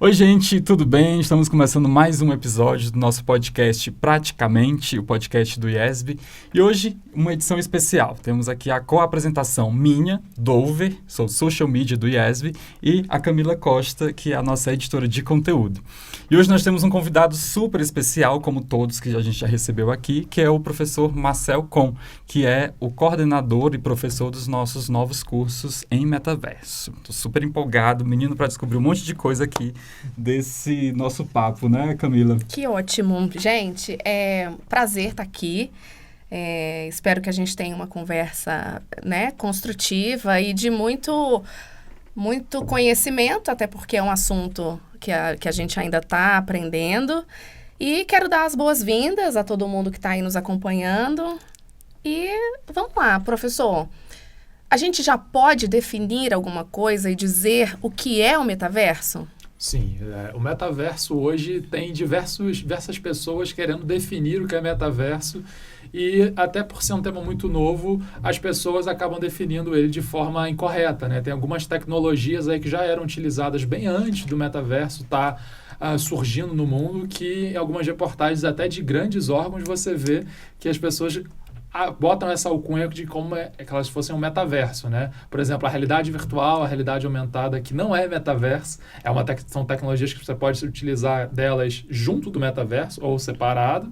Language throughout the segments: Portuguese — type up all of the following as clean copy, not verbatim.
Oi, gente, tudo bem? Estamos começando mais um episódio do nosso podcast Praticamente, o podcast do IESB. E hoje, uma edição especial. Temos aqui a co-apresentação minha, Dover, sou social media do IESB, e a Camila Costa, que é a nossa editora de conteúdo. E hoje nós temos um convidado super especial, como todos que a gente já recebeu aqui, que é o professor Marcel Con, que é o coordenador e professor dos nossos novos cursos em metaverso. Estou super empolgado, menino, para descobrir um monte de coisa aqui desse nosso papo, né, Camila? Que ótimo. Gente, é um prazer estar aqui. Espero que a gente tenha uma conversa, né, construtiva e de muito conhecimento, até porque é um assunto que a gente ainda está aprendendo. E quero dar as boas-vindas a todo mundo que está aí nos acompanhando. E vamos lá, professor. A gente já pode definir alguma coisa e dizer o que é o metaverso? Sim, o metaverso hoje tem diversas pessoas querendo definir o que é metaverso e até por ser um tema muito novo, as pessoas acabam definindo ele de forma incorreta, né? Tem algumas tecnologias aí que já eram utilizadas bem antes do metaverso estar surgindo no mundo, que em algumas reportagens até de grandes órgãos você vê que as pessoas botam essa alcunha de como que elas fossem um metaverso, né? Por exemplo, a realidade virtual, a realidade aumentada, que não é metaverso, são tecnologias que você pode utilizar delas junto do metaverso ou separado.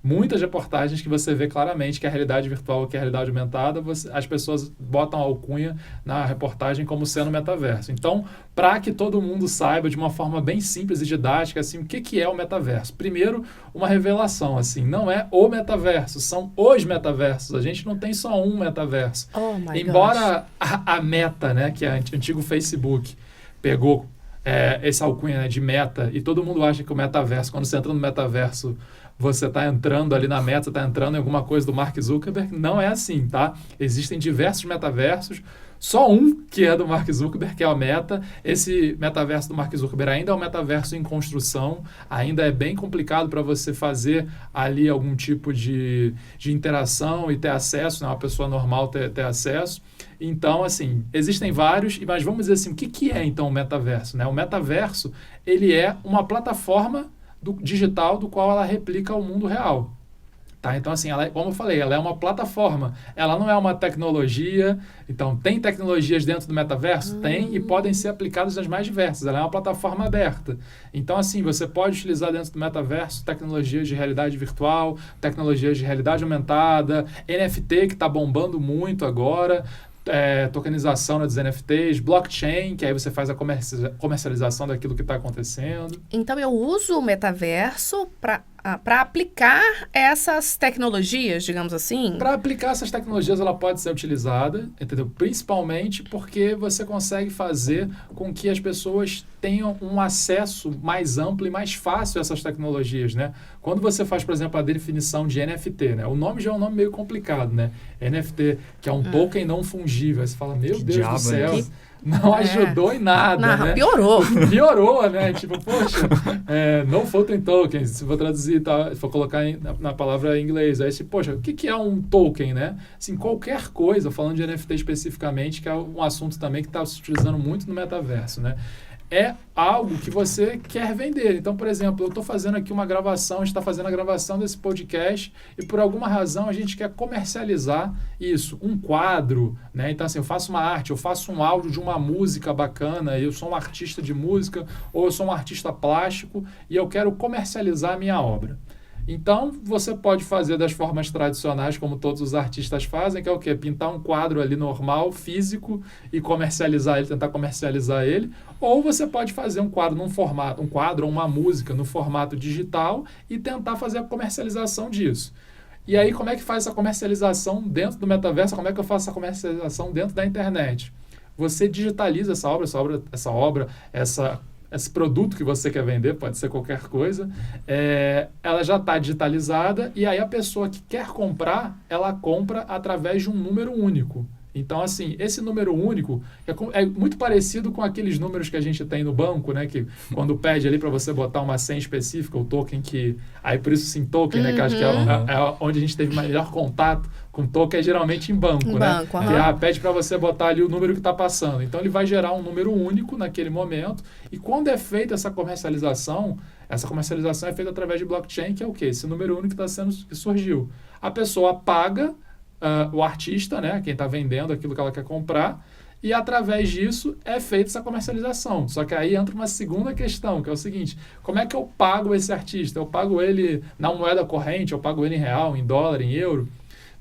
Muitas reportagens que você vê claramente que a realidade virtual ou que a realidade aumentada, as pessoas botam a alcunha na reportagem como sendo metaverso. Então, para que todo mundo saiba de uma forma bem simples e didática, assim, o que é o metaverso? Primeiro, uma revelação, assim, não é o metaverso, são os metaversos. A gente não tem só um metaverso. Embora a Meta, né, que é o antigo Facebook, pegou essa alcunha, né, de meta, e todo mundo acha que o metaverso, quando você entra no metaverso, você está entrando ali na meta, está entrando em alguma coisa do Mark Zuckerberg. Não é assim, tá? Existem diversos metaversos, só um que é do Mark Zuckerberg, que é a Meta. Esse metaverso do Mark Zuckerberg ainda é um metaverso em construção, ainda é bem complicado para você fazer ali algum tipo de interação e ter acesso, né? Uma pessoa normal ter acesso. Então, assim, existem vários, mas vamos dizer assim, o que é então o metaverso, né? O metaverso, ele é uma plataforma digital do qual ela replica o mundo real. Tá? Então, assim, como eu falei, ela é uma plataforma. Ela não é uma tecnologia. Então, tem tecnologias dentro do metaverso? Tem, e podem ser aplicadas nas mais diversas. Ela é uma plataforma aberta. Então, assim, você pode utilizar dentro do metaverso tecnologias de realidade virtual, tecnologias de realidade aumentada, NFT, que está bombando muito agora, tokenização dos NFTs, blockchain, que aí você faz a comercialização daquilo que está acontecendo. Então, eu uso o metaverso para aplicar essas tecnologias, digamos assim? Para aplicar essas tecnologias, ela pode ser utilizada, entendeu? Principalmente porque você consegue fazer com que as pessoas tenham um acesso mais amplo e mais fácil a essas tecnologias, né? Quando você faz, por exemplo, a definição de NFT, né? O nome já é um nome meio complicado, né? NFT, que é um token não fungível. Aí você fala, meu Deus do céu... Não ajudou em nada, né? Piorou. Piorou, né? Tipo, poxa, no floating token, se for traduzir, tá, se for colocar na palavra em inglês, aí, poxa, o que é um token, né? Assim, qualquer coisa, falando de NFT especificamente, que é um assunto também que está se utilizando muito no metaverso, né? É algo que você quer vender. Então, por exemplo, eu estou fazendo aqui uma gravação, a gente está fazendo a gravação desse podcast e por alguma razão a gente quer comercializar isso, um quadro, né? Então, assim, eu faço uma arte, eu faço um áudio de uma música bacana, eu sou um artista de música ou eu sou um artista plástico e eu quero comercializar a minha obra. Então, você pode fazer das formas tradicionais, como todos os artistas fazem, que é o quê? Pintar um quadro ali normal, físico, e comercializar ele, tentar comercializar ele. Ou você pode fazer um quadro um quadro ou uma música no formato digital e tentar fazer a comercialização disso. E aí, como é que faz essa comercialização dentro do metaverso? Como é que eu faço essa comercialização dentro da internet? Você digitaliza esse produto que você quer vender, pode ser qualquer coisa, ela já está digitalizada e aí a pessoa que quer comprar, ela compra através de um número único. Então, assim, esse número único é muito parecido com aqueles números que a gente tem no banco, né? Que quando pede ali para você botar uma senha específica, o token que... Aí, por isso, sim, token, né? Que acho que é onde a gente teve melhor contato com token, é geralmente em banco, né? Banco, Que pede para você botar ali o número que está passando. Então, ele vai gerar um número único naquele momento. E quando é feita essa comercialização é feita através de blockchain, que é o quê? Esse número único que surgiu. A pessoa paga o artista, né? Quem está vendendo aquilo que ela quer comprar, e através disso é feita essa comercialização. Só que aí entra uma segunda questão, que é o seguinte: como é que eu pago esse artista? Eu pago ele na moeda corrente, eu pago ele em real, em dólar, em euro?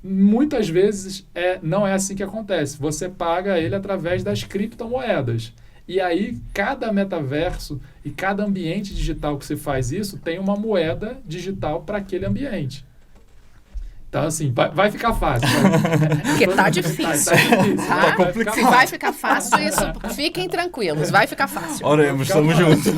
Muitas vezes não é assim que acontece. Você paga ele através das criptomoedas. E aí, cada metaverso e cada ambiente digital que se faz isso tem uma moeda digital para aquele ambiente. Então, assim, vai ficar fácil. Porque tá difícil. Tá complicado. Se vai ficar fácil, isso, fiquem tranquilos, vai ficar fácil. Oremos, estamos juntos.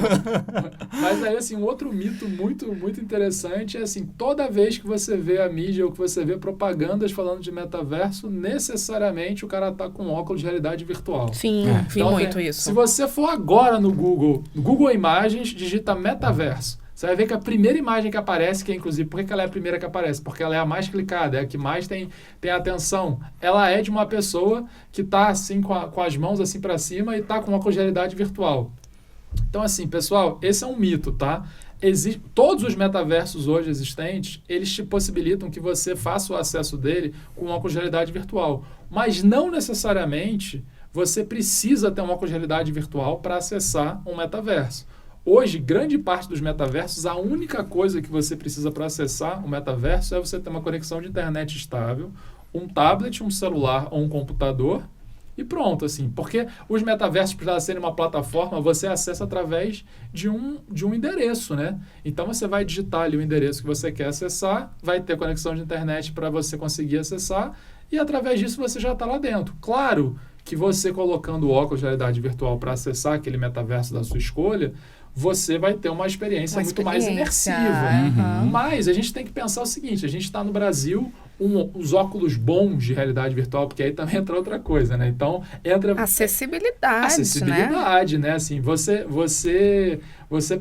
Mas aí, assim, um outro mito muito, muito interessante é, assim, toda vez que você vê a mídia ou que você vê propagandas falando de metaverso, necessariamente o cara tá com óculos de realidade virtual. Sim, vi Então, muito isso. Se você for agora no Google Imagens, digita metaverso. Você vai ver que a primeira imagem que aparece, que é inclusive, por que ela é a primeira que aparece? Porque ela é a mais clicada, é a que mais tem atenção. Ela é de uma pessoa que está assim com as mãos assim para cima e está com uma realidade virtual. Então, assim, pessoal, esse é um mito, tá? Todos os metaversos hoje existentes, eles te possibilitam que você faça o acesso dele com uma realidade virtual. Mas não necessariamente você precisa ter uma realidade virtual para acessar um metaverso. Hoje, grande parte dos metaversos, a única coisa que você precisa para acessar o metaverso é você ter uma conexão de internet estável, um tablet, um celular ou um computador e pronto, assim. Porque os metaversos, para serem uma plataforma, você acessa através de um endereço, né? Então, você vai digitar ali o endereço que você quer acessar, vai ter conexão de internet para você conseguir acessar e, através disso, você já está lá dentro. Claro que você colocando o óculos de realidade virtual para acessar aquele metaverso da sua escolha, você vai ter uma experiência muito mais imersiva. Mas a gente tem que pensar o seguinte: a gente está no Brasil, os óculos bons de realidade virtual, porque aí também entra outra coisa, né? Então, entra... Acessibilidade, né? Assim, você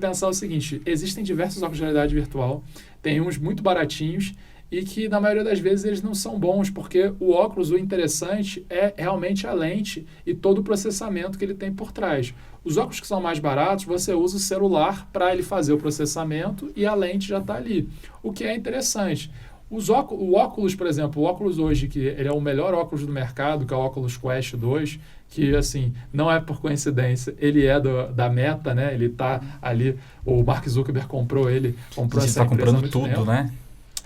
pensar o seguinte: existem diversos óculos de realidade virtual, tem uns muito baratinhos, e que, na maioria das vezes, eles não são bons, porque o óculos, o interessante é realmente a lente e todo o processamento que ele tem por trás. Os óculos que são mais baratos, você usa o celular para ele fazer o processamento e a lente já está ali. O que é interessante. O óculos, por exemplo, o óculos hoje, que ele é o melhor óculos do mercado, que é o Oculus Quest 2, que, assim, não é por coincidência, ele é da Meta, né? Ele está ali, o Mark Zuckerberg comprou essa empresa. A gente está comprando tudo, né?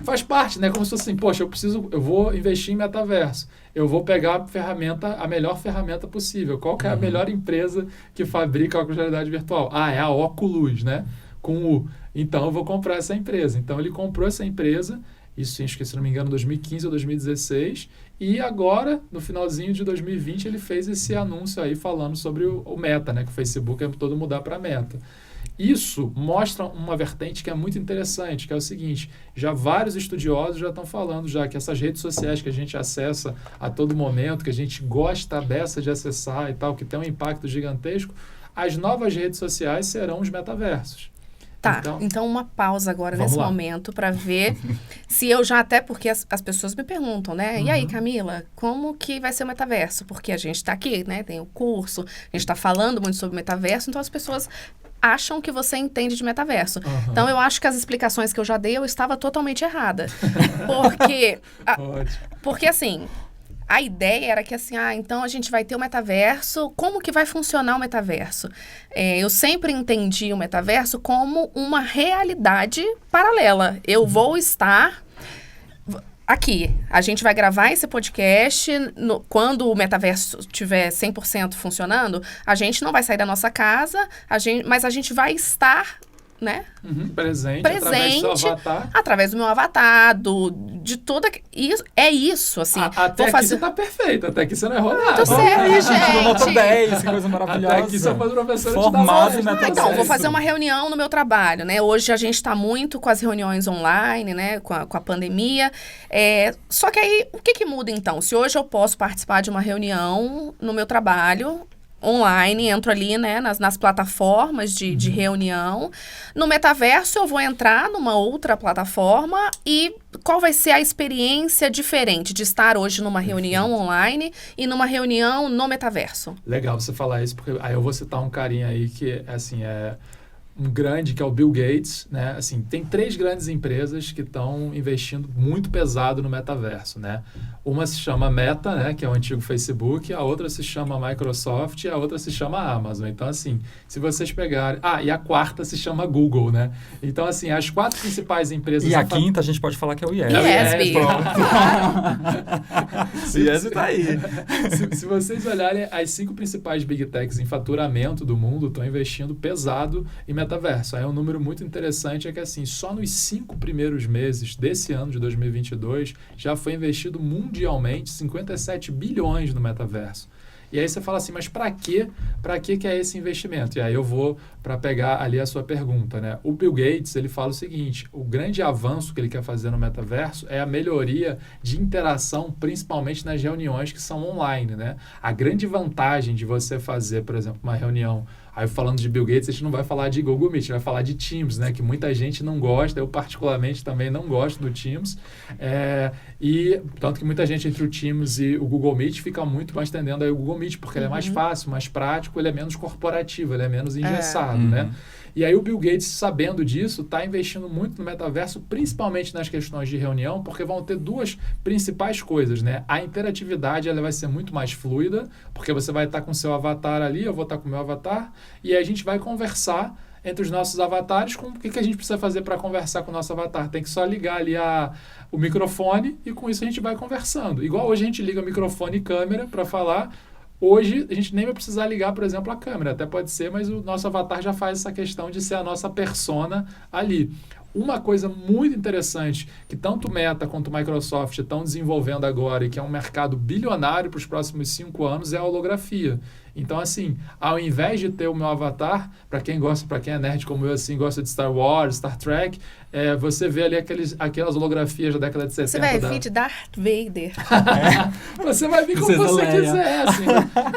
Faz parte, né? Como se fosse assim, poxa, eu vou investir em metaverso. Eu vou pegar a melhor ferramenta possível. Qual que é a melhor empresa que fabrica óculos de realidade virtual? É a Oculus, né? Com U. Então, eu vou comprar essa empresa. Então, ele comprou essa empresa, isso, acho que, se não me engano, 2015 ou 2016, e agora, no finalzinho de 2020, ele fez esse anúncio aí falando sobre o Meta, né? Que o Facebook é todo mudar para Meta. Isso mostra uma vertente que é muito interessante, que é o seguinte: já vários estudiosos já estão falando já que essas redes sociais que a gente acessa a todo momento, que a gente gosta dessa de acessar e tal, que tem um impacto gigantesco, as novas redes sociais serão os metaversos. Tá, então uma pausa agora nesse momento para ver se eu já, até porque as pessoas me perguntam, né? E aí, Camila, como que vai ser o metaverso? Porque a gente está aqui, né? Tem o curso, a gente está falando muito sobre metaverso, então as pessoas acham que você entende de metaverso. Então, eu acho que as explicações que eu já dei, eu estava totalmente errada. Porque assim, a ideia era que assim, então a gente vai ter o metaverso, como que vai funcionar o metaverso? Eu sempre entendi o metaverso como uma realidade paralela. Eu vou estar... Aqui, a gente vai gravar esse podcast, quando o metaverso estiver 100% funcionando, a gente não vai sair da nossa casa, mas a gente vai estar né? Presente através do seu avatar. Através do meu avatar, de toda... Isso, assim. Até aqui você tá perfeito, até aqui você não errou nada. Tô certo, gente. Nota 10, que coisa maravilhosa. Até aqui você foi professora formado de na Então, vou fazer uma reunião no meu trabalho, né? Hoje a gente está muito com as reuniões online, né? Com a pandemia. Só que aí, o que muda então? Se hoje eu posso participar de uma reunião no meu trabalho online, entro ali, né, nas plataformas de reunião. No metaverso, eu vou entrar numa outra plataforma e qual vai ser a experiência diferente de estar hoje numa reunião online e numa reunião no metaverso? Legal você falar isso, porque aí eu vou citar um carinha aí que, assim, um grande, que é o Bill Gates, né? Assim, tem 3 grandes empresas que estão investindo muito pesado no metaverso, né? Uma se chama Meta, né? Que é o antigo Facebook, a outra se chama Microsoft e a outra se chama Amazon. Então, assim, se vocês pegarem... e a quarta se chama Google, né? Então, assim, as 4 principais empresas... E a quinta a gente pode falar que é o IESB. IESB. O IESB tá aí. Se vocês olharem, as 5 principais Big Techs em faturamento do mundo estão investindo pesado em metaverso. Aí um número muito interessante é que, assim, só nos 5 primeiros meses desse ano de 2022 já foi investido mundialmente 57 bilhões no metaverso. E aí você fala assim, mas para quê? Para que é esse investimento? E aí eu vou para pegar ali a sua pergunta, né? O Bill Gates, ele fala o seguinte, o grande avanço que ele quer fazer no metaverso é a melhoria de interação, principalmente nas reuniões que são online, né? A grande vantagem de você fazer, por exemplo, uma reunião, aí falando de Bill Gates, a gente não vai falar de Google Meet, a gente vai falar de Teams, né? Que muita gente não gosta, eu particularmente também não gosto do Teams, e tanto que muita gente entre o Teams e o Google Meet fica muito mais tendendo aí o Google Meet, porque ele é mais fácil, mais prático, ele é menos corporativo, ele é menos engessado, né? E aí o Bill Gates, sabendo disso, está investindo muito no metaverso, principalmente nas questões de reunião, porque vão ter 2 principais coisas, né? A interatividade ela vai ser muito mais fluida, porque você vai estar com o seu avatar ali, eu vou estar com o meu avatar, e aí a gente vai conversar entre os nossos avatares com o que a gente precisa fazer para conversar com o nosso avatar. Tem que só ligar ali o microfone e com isso a gente vai conversando. Igual hoje a gente liga microfone e câmera para falar. Hoje, a gente nem vai precisar ligar, por exemplo, a câmera. Até pode ser, mas o nosso avatar já faz essa questão de ser a nossa persona ali. Uma coisa muito interessante que tanto Meta quanto Microsoft estão desenvolvendo agora e que é um mercado bilionário para os próximos 5 anos é a holografia. Então, assim, ao invés de ter o meu avatar, para quem é nerd como eu, assim, gosta de Star Wars, Star Trek, você vê ali aquelas holografias da década de 70. Você vai vir de Darth Vader. Você vai vir como você quiser, assim.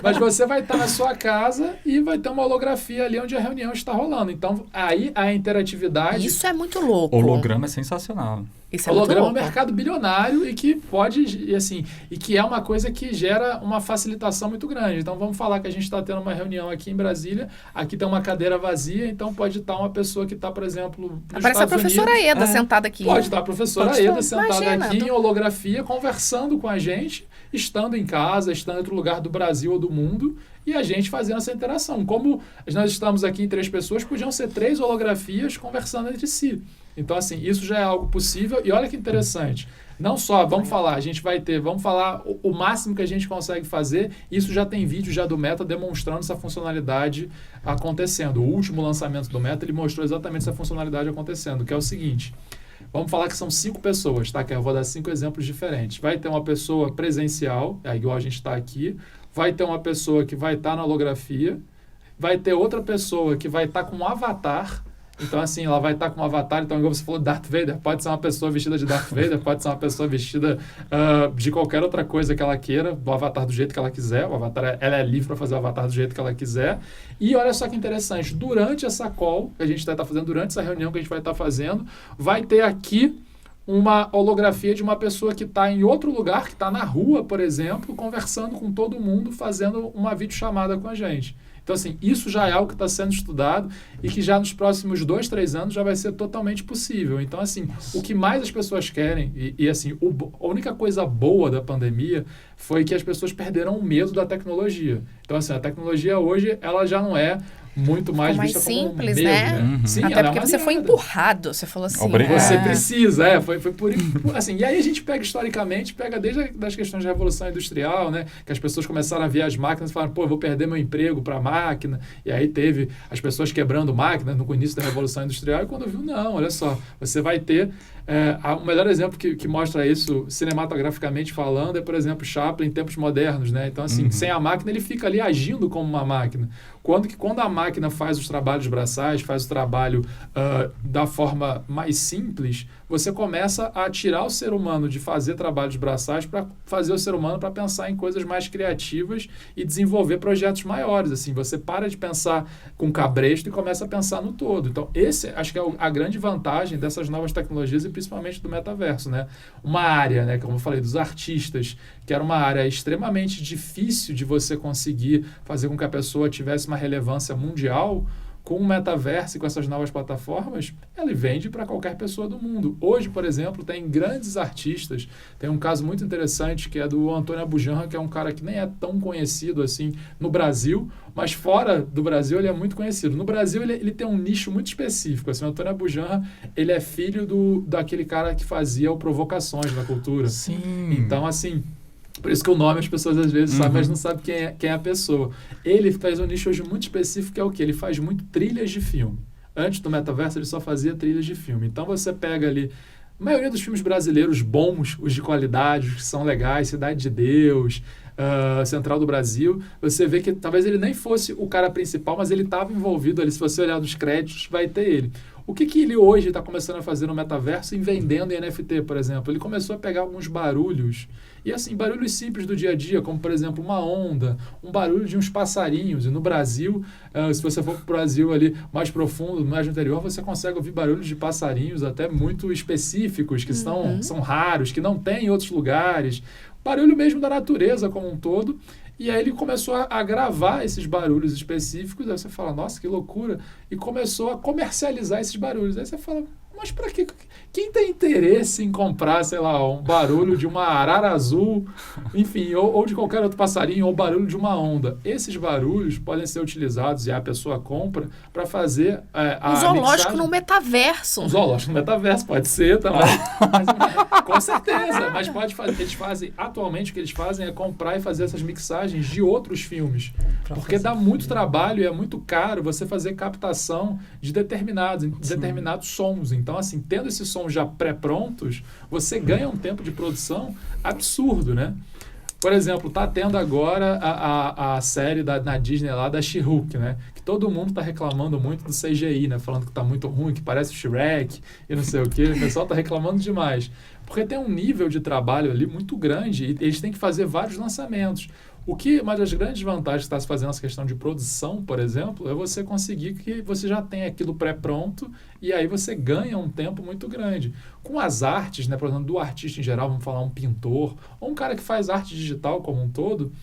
Mas você vai estar na sua casa e vai ter uma holografia ali onde a reunião está rolando. Então, aí a interatividade... Isso é muito louco. Holograma é sensacional. Isso é holograma é muito um mercado bilionário e que pode, assim, e que é uma coisa que gera uma facilitação muito grande. Então, vamos falar que a gente está tendo uma reunião aqui em Brasília, aqui tem uma cadeira vazia, então pode estar uma pessoa que está, por exemplo, nos Aparece a professora Eda sentada aqui. Pode estar a professora Eda sentada aqui em holografia, conversando com a gente, estando em casa, estando em outro lugar do Brasil ou do mundo, e a gente fazendo essa interação. Como nós estamos aqui em 3 pessoas, podiam ser 3 holografias conversando entre si. Então, assim, isso já é algo possível. E olha que interessante. Não só, vamos falar o máximo que a gente consegue fazer. Isso já tem vídeo já do Meta demonstrando essa funcionalidade acontecendo. O último lançamento do Meta, ele mostrou exatamente essa funcionalidade acontecendo, que é o seguinte. Vamos falar que são 5 pessoas, tá? Que eu vou dar 5 exemplos diferentes. Vai ter uma pessoa presencial, igual a gente está aqui. Vai ter uma pessoa que vai estar na holografia. Vai ter outra pessoa que vai estar com um avatar. Então, assim, ela vai estar com um avatar. Então, igual você falou, Darth Vader, pode ser uma pessoa vestida de Darth Vader, pode ser uma pessoa vestida de qualquer outra coisa que ela queira, o avatar do jeito que ela quiser. O avatar, ela é livre para fazer o avatar do jeito que ela quiser. E olha só que interessante, durante essa call que a gente vai estar fazendo, durante essa reunião que a gente vai estar fazendo, vai ter aqui uma holografia de uma pessoa que está em outro lugar, que está na rua, por exemplo, conversando com todo mundo, fazendo uma videochamada com a gente. Então, assim, isso já é algo que está sendo estudado e que já nos próximos 2, 3 anos já vai ser totalmente possível. Então, assim, o que mais as pessoas querem, assim, a única coisa boa da pandemia foi que as pessoas perderam o medo da tecnologia. Então, assim, a tecnologia hoje, ela já não é muito mais mais vista simples, como um medo, né? Uhum. Sim, Até ela é porque uma você foi aliada. empurrado, você falou assim. Obrigado. Você é, precisa, foi assim, e aí a gente pega historicamente, pega desde das questões de Revolução Industrial, né, que as pessoas começaram a ver as máquinas e falaram, pô, eu vou perder meu emprego para a máquina, e aí teve as pessoas quebrando máquinas no início da Revolução Industrial, e quando viu, não, olha só, você vai ter, o melhor exemplo que mostra isso cinematograficamente falando é, por exemplo, Chaplin em tempos modernos, né, então assim, sem a máquina ele fica ali agindo como uma máquina, quando a máquina faz os trabalhos braçais, faz o trabalho da forma mais simples, você começa a tirar o ser humano de fazer trabalhos braçais para fazer o ser humano para pensar em coisas mais criativas e desenvolver projetos maiores. Assim, você para de pensar com cabresto e começa a pensar no todo. Então, esse acho que é a grande vantagem dessas novas tecnologias e principalmente do metaverso, né? Uma área, né, como eu falei, dos artistas, que era uma área extremamente difícil de você conseguir fazer com que a pessoa tivesse uma relevância mundial. Com o metaverso e com essas novas plataformas, ele vende para qualquer pessoa do mundo. Hoje, por exemplo, tem grandes artistas. Tem um caso muito interessante que é do Antônio Abujamra, que é um cara que nem é tão conhecido assim no Brasil, mas fora do Brasil ele é muito conhecido. No Brasil ele tem um nicho muito específico. Assim, o Antônio Abujamra, ele é filho daquele cara que fazia o Provocações na Cultura. Sim. Então, assim... Por isso que o nome as pessoas às vezes sabem, mas não sabem quem é a pessoa. Ele faz um nicho hoje muito específico, que é o quê? Ele faz muito trilhas de filme. Antes do metaverso, ele só fazia trilhas de filme. Então, você pega ali... A maioria dos filmes brasileiros bons, os de qualidade, os que são legais, Cidade de Deus, Central do Brasil, você vê que talvez ele nem fosse o cara principal, mas ele estava envolvido ali. Se você olhar nos créditos, vai ter ele. O que ele hoje está começando a fazer no metaverso e vendendo em NFT, por exemplo? Ele começou a pegar alguns barulhos, e assim, barulhos simples do dia a dia, como por exemplo uma onda, um barulho de uns passarinhos. E no Brasil, se você for para o Brasil ali mais profundo, mais no interior, você consegue ouvir barulhos de passarinhos até muito específicos, que são raros, que não tem em outros lugares. Barulho mesmo da natureza como um todo. E aí ele começou a gravar esses barulhos específicos, aí você fala, nossa, que loucura, e começou a comercializar esses barulhos. Aí você fala, mas para quê? Quem tem interesse em comprar, sei lá, um barulho de uma arara azul, enfim, ou de qualquer outro passarinho, ou barulho de uma onda? Esses barulhos podem ser utilizados, e a pessoa compra, para fazer um zoológico no metaverso. Um zoológico no metaverso, pode ser também. Com certeza, mas pode fazer. Eles fazem, atualmente o que eles fazem é comprar e fazer essas mixagens de outros filmes. Porque dá muito trabalho e é muito caro você fazer captação de determinados sons. Então, assim, tendo esses sons já pré-prontos, você ganha um tempo de produção absurdo, né? Por exemplo, tá tendo agora a série na Disney lá da She-Hulk, né? Que todo mundo tá reclamando muito do CGI, né? Falando que tá muito ruim, que parece o Shrek e não sei o quê. O pessoal tá reclamando demais. Porque tem um nível de trabalho ali muito grande e eles têm que fazer vários lançamentos. Uma das grandes vantagens que está se fazendo essa questão de produção, por exemplo, é você conseguir que você já tenha aquilo pré-pronto e aí você ganha um tempo muito grande. Com as artes, né, por exemplo, do artista em geral, vamos falar um pintor, ou um cara que faz arte digital como um todo,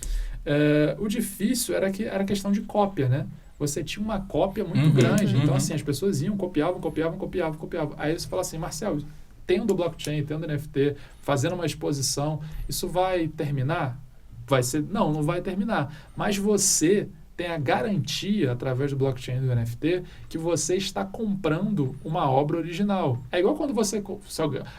o difícil era a questão de cópia, né? Você tinha uma cópia muito grande. Então, assim, as pessoas iam, copiavam. Aí você fala assim, Marcelo, tendo blockchain, tendo NFT, fazendo uma exposição, isso vai terminar? Não vai terminar. Mas você tem a garantia, através do blockchain e do NFT, que você está comprando uma obra original. É igual quando se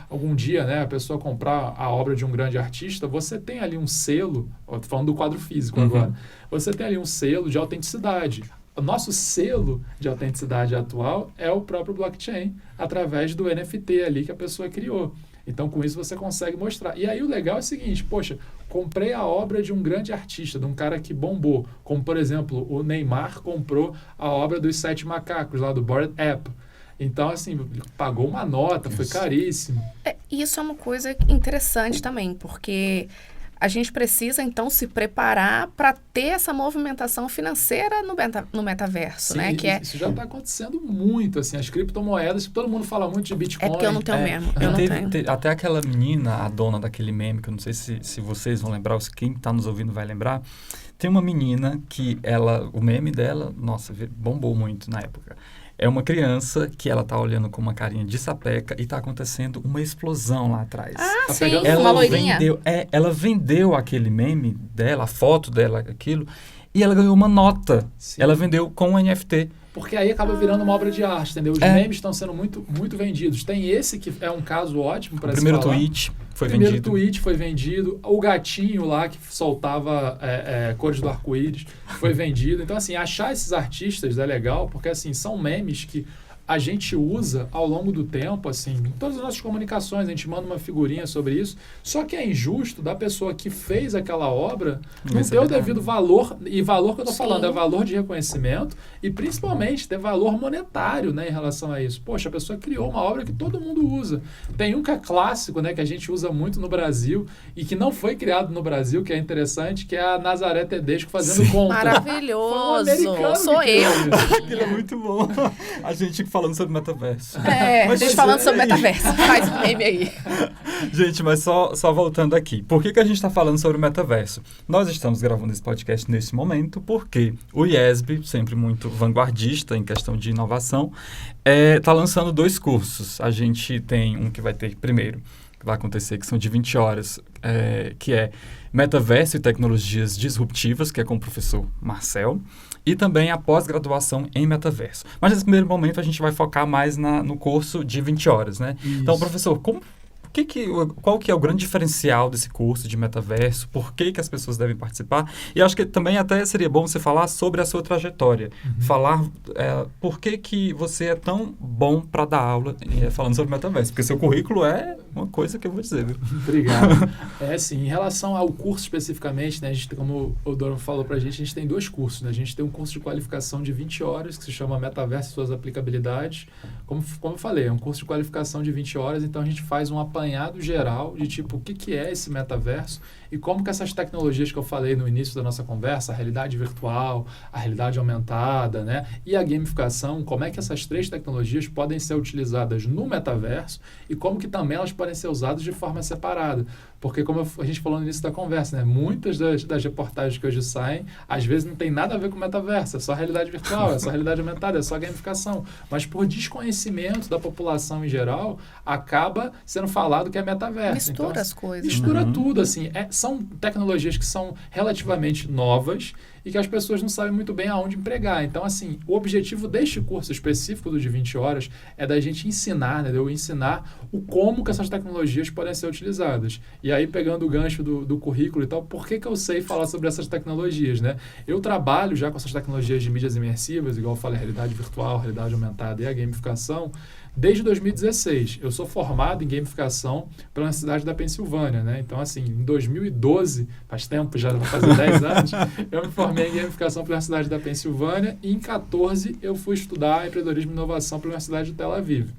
algum dia, né, a pessoa comprar a obra de um grande artista, você tem ali um selo, estou falando do quadro físico agora, você tem ali um selo de autenticidade. O nosso selo de autenticidade atual é o próprio blockchain, através do NFT ali que a pessoa criou. Então, com isso, você consegue mostrar. E aí, o legal é o seguinte, poxa, comprei a obra de um grande artista, de um cara que bombou. Como, por exemplo, o Neymar comprou a obra dos 7 Macacos, lá do Bored App. Então, assim, pagou uma nota, foi caríssimo. Isso é uma coisa interessante também, porque a gente precisa, então, se preparar para ter essa movimentação financeira no metaverso, Sim, né? Isso já está acontecendo muito, assim, as criptomoedas, todo mundo fala muito de Bitcoin. É porque eu não tenho mesmo, eu não tenho. Até aquela menina, a dona daquele meme, que eu não sei se vocês vão lembrar, ou se quem está nos ouvindo vai lembrar, tem uma menina que o meme dela, nossa, bombou muito na época. É uma criança que ela tá olhando com uma carinha de sapeca e tá acontecendo uma explosão lá atrás. Ah, sim, ela uma loirinha. Ela vendeu aquele meme dela, a foto dela, aquilo, e ela ganhou uma nota. Sim. Ela vendeu com o NFT. Porque aí acaba virando uma obra de arte, entendeu? Os É. memes estão sendo muito, muito vendidos. Tem esse que é um caso ótimo para O se primeiro falar. tweet foi Primeiro vendido. tweet foi vendido. O gatinho lá que soltava cores do arco-íris foi vendido. Então, assim, achar esses artistas é legal, porque, assim, são memes que a gente usa ao longo do tempo, assim, em todas as nossas comunicações, a gente manda uma figurinha sobre isso, só que é injusto da pessoa que fez aquela obra não ter o devido valor, e valor que eu tô falando, é valor de reconhecimento e principalmente ter valor monetário, né, em relação a isso. Poxa, a pessoa criou uma obra que todo mundo usa. Tem um que é clássico, né, que a gente usa muito no Brasil e que não foi criado no Brasil, que é interessante, que é a Nazaré Tedesco fazendo conta. Maravilhoso! Sou Sou eu! Aquilo é muito bom. A gente falando sobre metaverso. A gente falando sobre metaverso. Faz um meme aí. Gente, mas só voltando aqui. Por que a gente está falando sobre o metaverso? Nós estamos gravando esse podcast nesse momento porque o IESB, sempre muito vanguardista em questão de inovação, está lançando 2 cursos. A gente tem um que vai ter primeiro, que vai acontecer, que são de 20 horas, que é Metaverso e Tecnologias Disruptivas, que é com o professor Marcel, e também a pós-graduação em metaverso. Mas nesse primeiro momento a gente vai focar mais no curso de 20 horas, né? Isso. Então, professor, qual que é o grande diferencial desse curso de metaverso? Por que as pessoas devem participar? E acho que também até seria bom você falar sobre a sua trajetória. Falar por que você é tão bom para dar aula falando sobre metaverso. Porque seu currículo é uma coisa que eu vou dizer, viu? Obrigado. Em relação ao curso especificamente, né, a gente, como o Doron falou pra gente, a gente tem 2 cursos. Né? A gente tem um curso de qualificação de 20 horas, que se chama Metaverso e Suas Aplicabilidades. Como eu falei, é um curso de qualificação de 20 horas, então a gente faz um apanhado geral de tipo, o que é esse metaverso e como que essas tecnologias que eu falei no início da nossa conversa, a realidade virtual, a realidade aumentada, né, e a gamificação, como é que essas 3 tecnologias podem ser utilizadas no metaverso e como que também elas podem ser usadas de forma separada. Porque, como a gente falou no início da conversa, né, muitas das reportagens que hoje saem, às vezes não tem nada a ver com o metaverso, é só realidade virtual, é só realidade aumentada, é só gamificação. Mas por desconhecimento da população em geral, acaba sendo falado que é metaverso. Mistura então, as coisas. Mistura tudo, assim. São tecnologias que são relativamente novas e que as pessoas não sabem muito bem aonde empregar. Então, assim, o objetivo deste curso específico do de 20 horas é da gente ensinar, né? Eu ensinar o como que essas tecnologias podem ser utilizadas. E aí, pegando o gancho do currículo e tal, por que eu sei falar sobre essas tecnologias, né? Eu trabalho já com essas tecnologias de mídias imersivas, igual eu falei, realidade virtual, realidade aumentada e a gamificação, desde 2016. Eu sou formado em gamificação pela Universidade da Pensilvânia, né? Então, assim, em 2012, faz tempo, já vai fazer 10 anos, eu me formei em gamificação pela Universidade da Pensilvânia e em 2014 eu fui estudar empreendedorismo e inovação pela Universidade de Tel Aviv.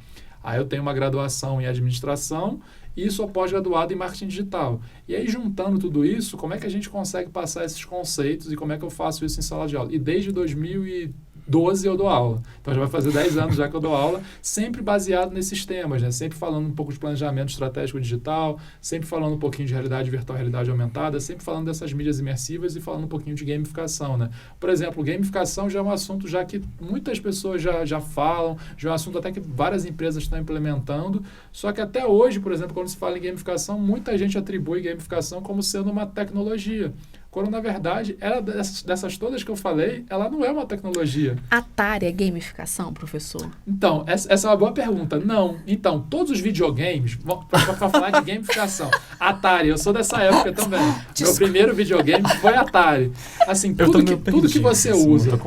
Aí eu tenho uma graduação em administração e sou pós-graduado em marketing digital. E aí, juntando tudo isso, como é que a gente consegue passar esses conceitos e como é que eu faço isso em sala de aula? E desde 2012 eu dou aula. Então já vai fazer 10 anos já que eu dou aula, sempre baseado nesses temas, né? Sempre falando um pouco de planejamento estratégico digital, sempre falando um pouquinho de realidade virtual, realidade aumentada, sempre falando dessas mídias imersivas e falando um pouquinho de gamificação, né? Por exemplo, gamificação já é um assunto já que muitas pessoas já falam, já é um assunto até que várias empresas estão implementando, só que até hoje, por exemplo, quando se fala em gamificação, muita gente atribui gamificação como sendo uma tecnologia. Quando, na verdade, ela dessas todas que eu falei, ela não é uma tecnologia. Atari é gamificação, professor? Então, essa é uma boa pergunta. Não. Então, todos os videogames, para falar de gamificação, Atari, eu sou dessa época também. Meu primeiro videogame foi Atari. Assim, tudo que você usa,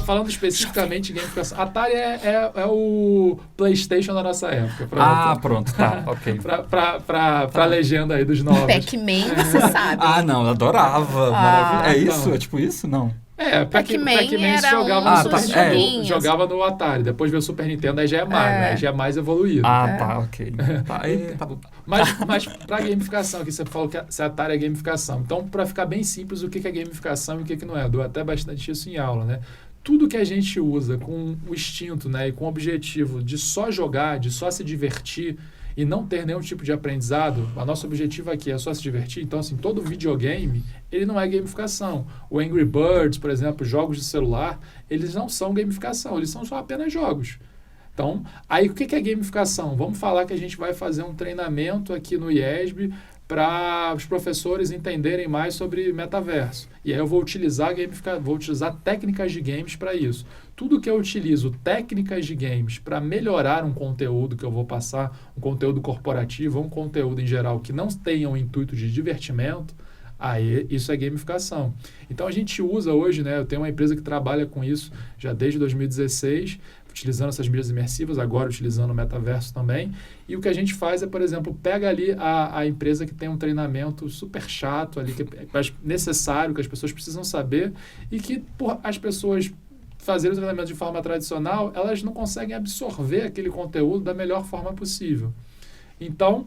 falando especificamente de gamificação, Atari é o PlayStation da nossa época. Pronto, tá, ok. Pra legenda aí dos novos. Pac-Man, você sabe. Não, eu adorava. Maravilha. É isso? Não. É tipo isso? Não. Pac-Man era jogava, jogava no Atari, depois veio o Super Nintendo, aí já é mais, né? Já é mais evoluído. Tá, ok. Mas para gamificação, aqui você falou que a Atari é gamificação. Então, para ficar bem simples, o que é gamificação e o que não é? Eu dou até bastante isso em aula, né? Tudo que a gente usa com o instinto, né, e com o objetivo de só jogar, de só se divertir, e não ter nenhum tipo de aprendizado, o nosso objetivo aqui é só se divertir. Então, assim, todo videogame, ele não é gamificação. O Angry Birds, por exemplo, jogos de celular, eles não são gamificação, eles são só apenas jogos. Então, aí o que é gamificação? Vamos falar que a gente vai fazer um treinamento aqui no IESB para os professores entenderem mais sobre metaverso. E aí eu vou utilizar técnicas de games para isso. Tudo que eu utilizo técnicas de games para melhorar um conteúdo que eu vou passar, um conteúdo corporativo, um conteúdo em geral que não tenha um intuito de divertimento, aí isso é gamificação. Então a gente usa hoje, né, eu tenho uma empresa que trabalha com isso já desde 2016, utilizando essas mídias imersivas, agora utilizando o metaverso também. E o que a gente faz é, por exemplo, pega ali a empresa que tem um treinamento super chato ali, que é necessário, que as pessoas precisam saber, e que as pessoas fazerem o treinamento de forma tradicional, elas não conseguem absorver aquele conteúdo da melhor forma possível. Então,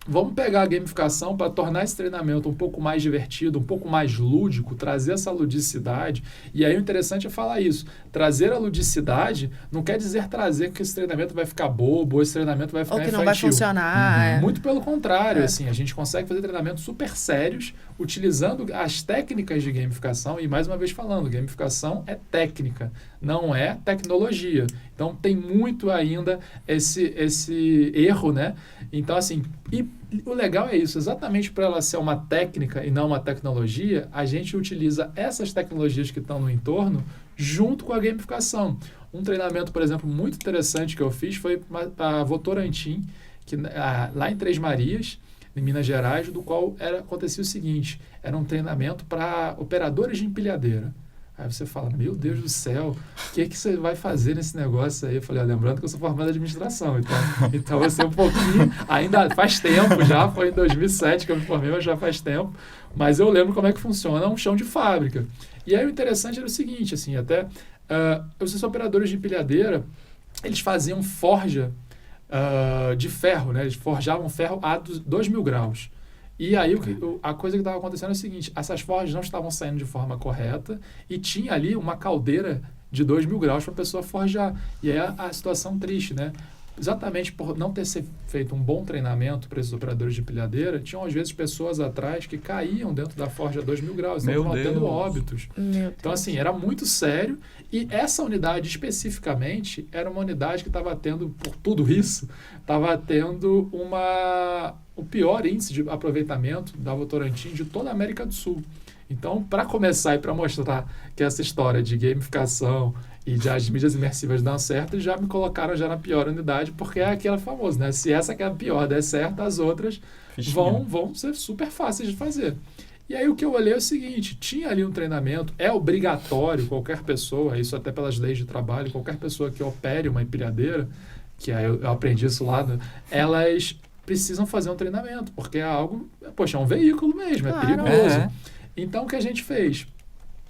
vamos pegar a gamificação para tornar esse treinamento um pouco mais divertido, um pouco mais lúdico, trazer essa ludicidade. E aí o interessante é falar isso. Trazer a ludicidade não quer dizer trazer que esse treinamento vai ficar bobo, ou esse treinamento vai ficar infantil. Ou que não vai funcionar. Muito pelo contrário, assim, a gente consegue fazer treinamentos super sérios utilizando as técnicas de gamificação. E mais uma vez falando, gamificação é técnica, não é tecnologia. Então tem muito ainda esse erro, né? Então, assim, e o legal é isso, exatamente para ela ser uma técnica e não uma tecnologia, a gente utiliza essas tecnologias que estão no entorno junto com a gamificação. Um treinamento, por exemplo, muito interessante que eu fiz foi a Votorantim, lá em Três Marias, em Minas Gerais, do qual acontecia o seguinte, era um treinamento para operadores de empilhadeira. Aí você fala, meu Deus do céu, o que você vai fazer nesse negócio aí? Eu falei, lembrando que eu sou formado em administração, então vai ser um pouquinho, ainda faz tempo já, foi em 2007 que eu me formei, mas já faz tempo, mas eu lembro como é que funciona um chão de fábrica. E aí o interessante era o seguinte, assim, até, esses operadores de empilhadeira, eles faziam forja de ferro, né? Eles forjavam ferro a 2.000 graus. E aí a coisa que estava acontecendo é o seguinte, essas forjas não estavam saindo de forma correta e tinha ali uma caldeira de 2.000 graus para a pessoa forjar. E aí a situação triste, né? Exatamente por não ter feito um bom treinamento para esses operadores de empilhadeira, tinham às vezes pessoas atrás que caíam dentro da forja a 2.000 graus, estavam tendo óbitos. Então, assim, era muito sério. E essa unidade especificamente era uma unidade que estava tendo, por tudo isso, estava tendo o pior índice de aproveitamento da Votorantim de toda a América do Sul. Então, para começar e para mostrar que essa história de gamificação e de as mídias imersivas dão certo, já me colocaram já na pior unidade, porque é aquela famosa, né? Se essa que é a pior der certo, as outras vão ser super fáceis de fazer. E aí o que eu olhei é o seguinte, tinha ali um treinamento, é obrigatório qualquer pessoa, isso até pelas leis de trabalho, qualquer pessoa que opere uma empilhadeira, que aí eu aprendi isso lá, elas precisam fazer um treinamento, porque é algo, poxa, é um veículo mesmo, é perigoso. Então, o que a gente fez?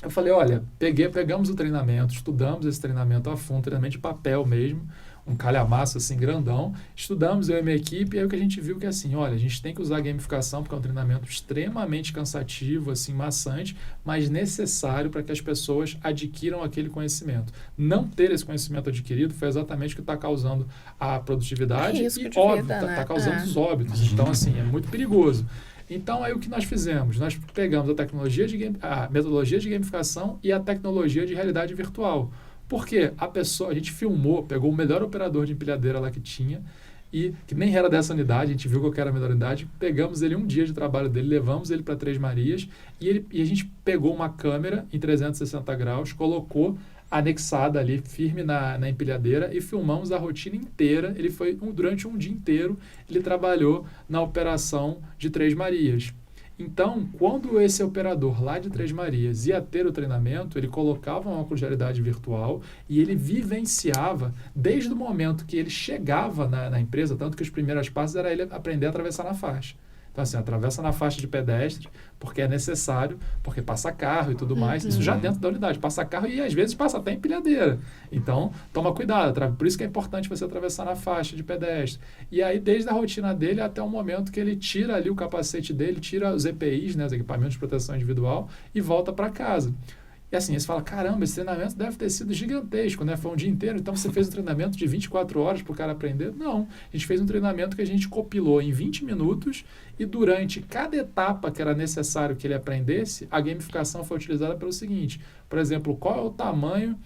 Eu falei, olha, pegamos o treinamento, estudamos esse treinamento a fundo, treinamento de papel mesmo, um calhamaço assim, grandão, estudamos eu e minha equipe, e aí o que a gente viu que assim, olha, a gente tem que usar a gamificação, porque é um treinamento extremamente cansativo, assim, maçante, mas necessário para que as pessoas adquiram aquele conhecimento. Não ter esse conhecimento adquirido foi exatamente o que está causando a produtividade e, óbvio, está causando os óbitos. Então, assim, é muito perigoso. Então, aí o que nós fizemos? Nós pegamos a metodologia de gamificação e a tecnologia de realidade virtual. Porque a gente filmou, pegou o melhor operador de empilhadeira lá que tinha, e que nem era dessa unidade, a gente viu qual era a melhor unidade, pegamos ele um dia de trabalho dele, levamos ele para Três Marias, e a gente pegou uma câmera em 360 graus, colocou anexada ali, firme na empilhadeira, e filmamos a rotina inteira. Ele foi, durante um dia inteiro, ele trabalhou na operação de Três Marias. Então, quando esse operador lá de Três Marias ia ter o treinamento, ele colocava uma óculos de realidade virtual e ele vivenciava desde o momento que ele chegava na empresa, tanto que os primeiros passos era ele aprender a atravessar na faixa. Então, assim, atravessa na faixa de pedestre, porque é necessário, porque passa carro e tudo mais. Isso já dentro da unidade. Passa carro e, às vezes, passa até empilhadeira. Então, toma cuidado. Por isso que é importante você atravessar na faixa de pedestre. E aí, desde a rotina dele até o momento que ele tira ali o capacete dele, tira os EPIs, né, os equipamentos de proteção individual, e volta para casa. E assim, você fala, caramba, esse treinamento deve ter sido gigantesco, né? Foi um dia inteiro, então você fez um treinamento de 24 horas para o cara aprender? Não, a gente fez um treinamento que a gente compilou em 20 minutos e durante cada etapa que era necessário que ele aprendesse, a gamificação foi utilizada pelo seguinte, por exemplo, qual é o tamanho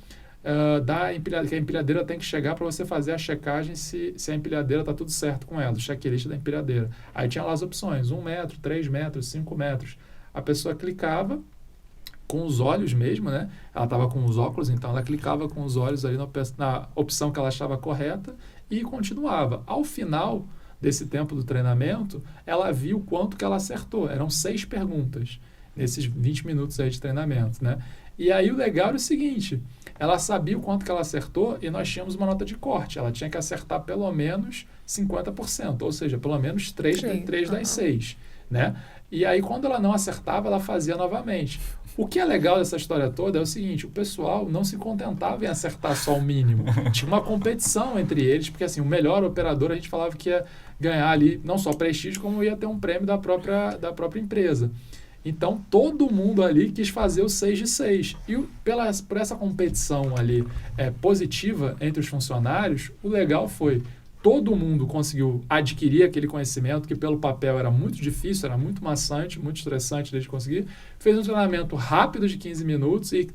que a empilhadeira tem que chegar para você fazer a checagem se a empilhadeira está tudo certo com ela, o checklist da empilhadeira. Aí tinha lá as opções, 1 metro, 3 metros, 5 metros. A pessoa clicava com os olhos mesmo, né? Ela estava com os óculos, então ela clicava com os olhos ali na opção que ela achava correta e continuava. Ao final desse tempo do treinamento, ela viu quanto que ela acertou. Eram 6 perguntas nesses 20 minutos aí de treinamento, né? E aí o legal era o seguinte, ela sabia o quanto que ela acertou e nós tínhamos uma nota de corte. Ela tinha que acertar pelo menos 50%, ou seja, pelo menos 3 das 6, né? E aí, quando ela não acertava, ela fazia novamente. O que é legal dessa história toda é o seguinte, o pessoal não se contentava em acertar só o mínimo. Tinha uma competição entre eles, porque assim, o melhor operador a gente falava que ia ganhar ali, não só prestígio, como ia ter um prêmio da própria empresa. Então, todo mundo ali quis fazer o 6 de 6. E por essa competição ali positiva entre os funcionários, o legal foi todo mundo conseguiu adquirir aquele conhecimento que pelo papel era muito difícil, era muito maçante, muito estressante de conseguir. Fez um treinamento rápido de 15 minutos e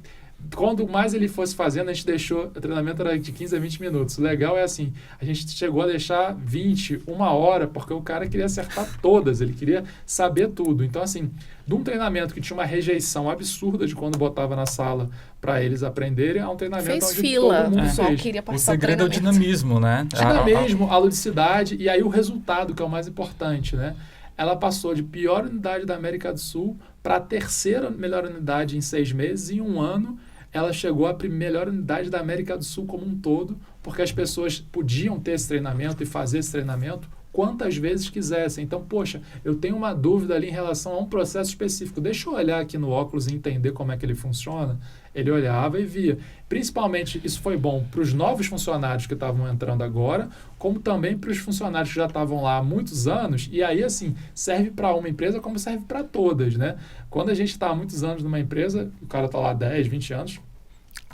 quando mais ele fosse fazendo, a gente deixou, o treinamento era de 15 a 20 minutos. O legal é assim, a gente chegou a deixar 20, 1 hora, porque o cara queria acertar todas, ele queria saber tudo. Então, assim, de um treinamento que tinha uma rejeição absurda de quando botava na sala para eles aprenderem, a um treinamento onde todo mundo fez. Queria o segredo é o dinamismo, né? Dinamismo, a ludicidade e aí o resultado, que é o mais importante, né? Ela passou de pior unidade da América do Sul para a 3ª melhor unidade em 6 meses, e em 1 ano ela chegou à melhor unidade da América do Sul como um todo, porque as pessoas podiam ter esse treinamento e fazer esse treinamento quantas vezes quisessem. Então, poxa, eu tenho uma dúvida ali em relação a um processo específico. Deixa eu olhar aqui no óculos e entender como é que ele funciona. Ele olhava e via. Principalmente, isso foi bom para os novos funcionários que estavam entrando agora, como também para os funcionários que já estavam lá há muitos anos. E aí, assim, serve para uma empresa como serve para todas, né? Quando a gente está há muitos anos numa empresa, o cara está lá há 10, 20 anos,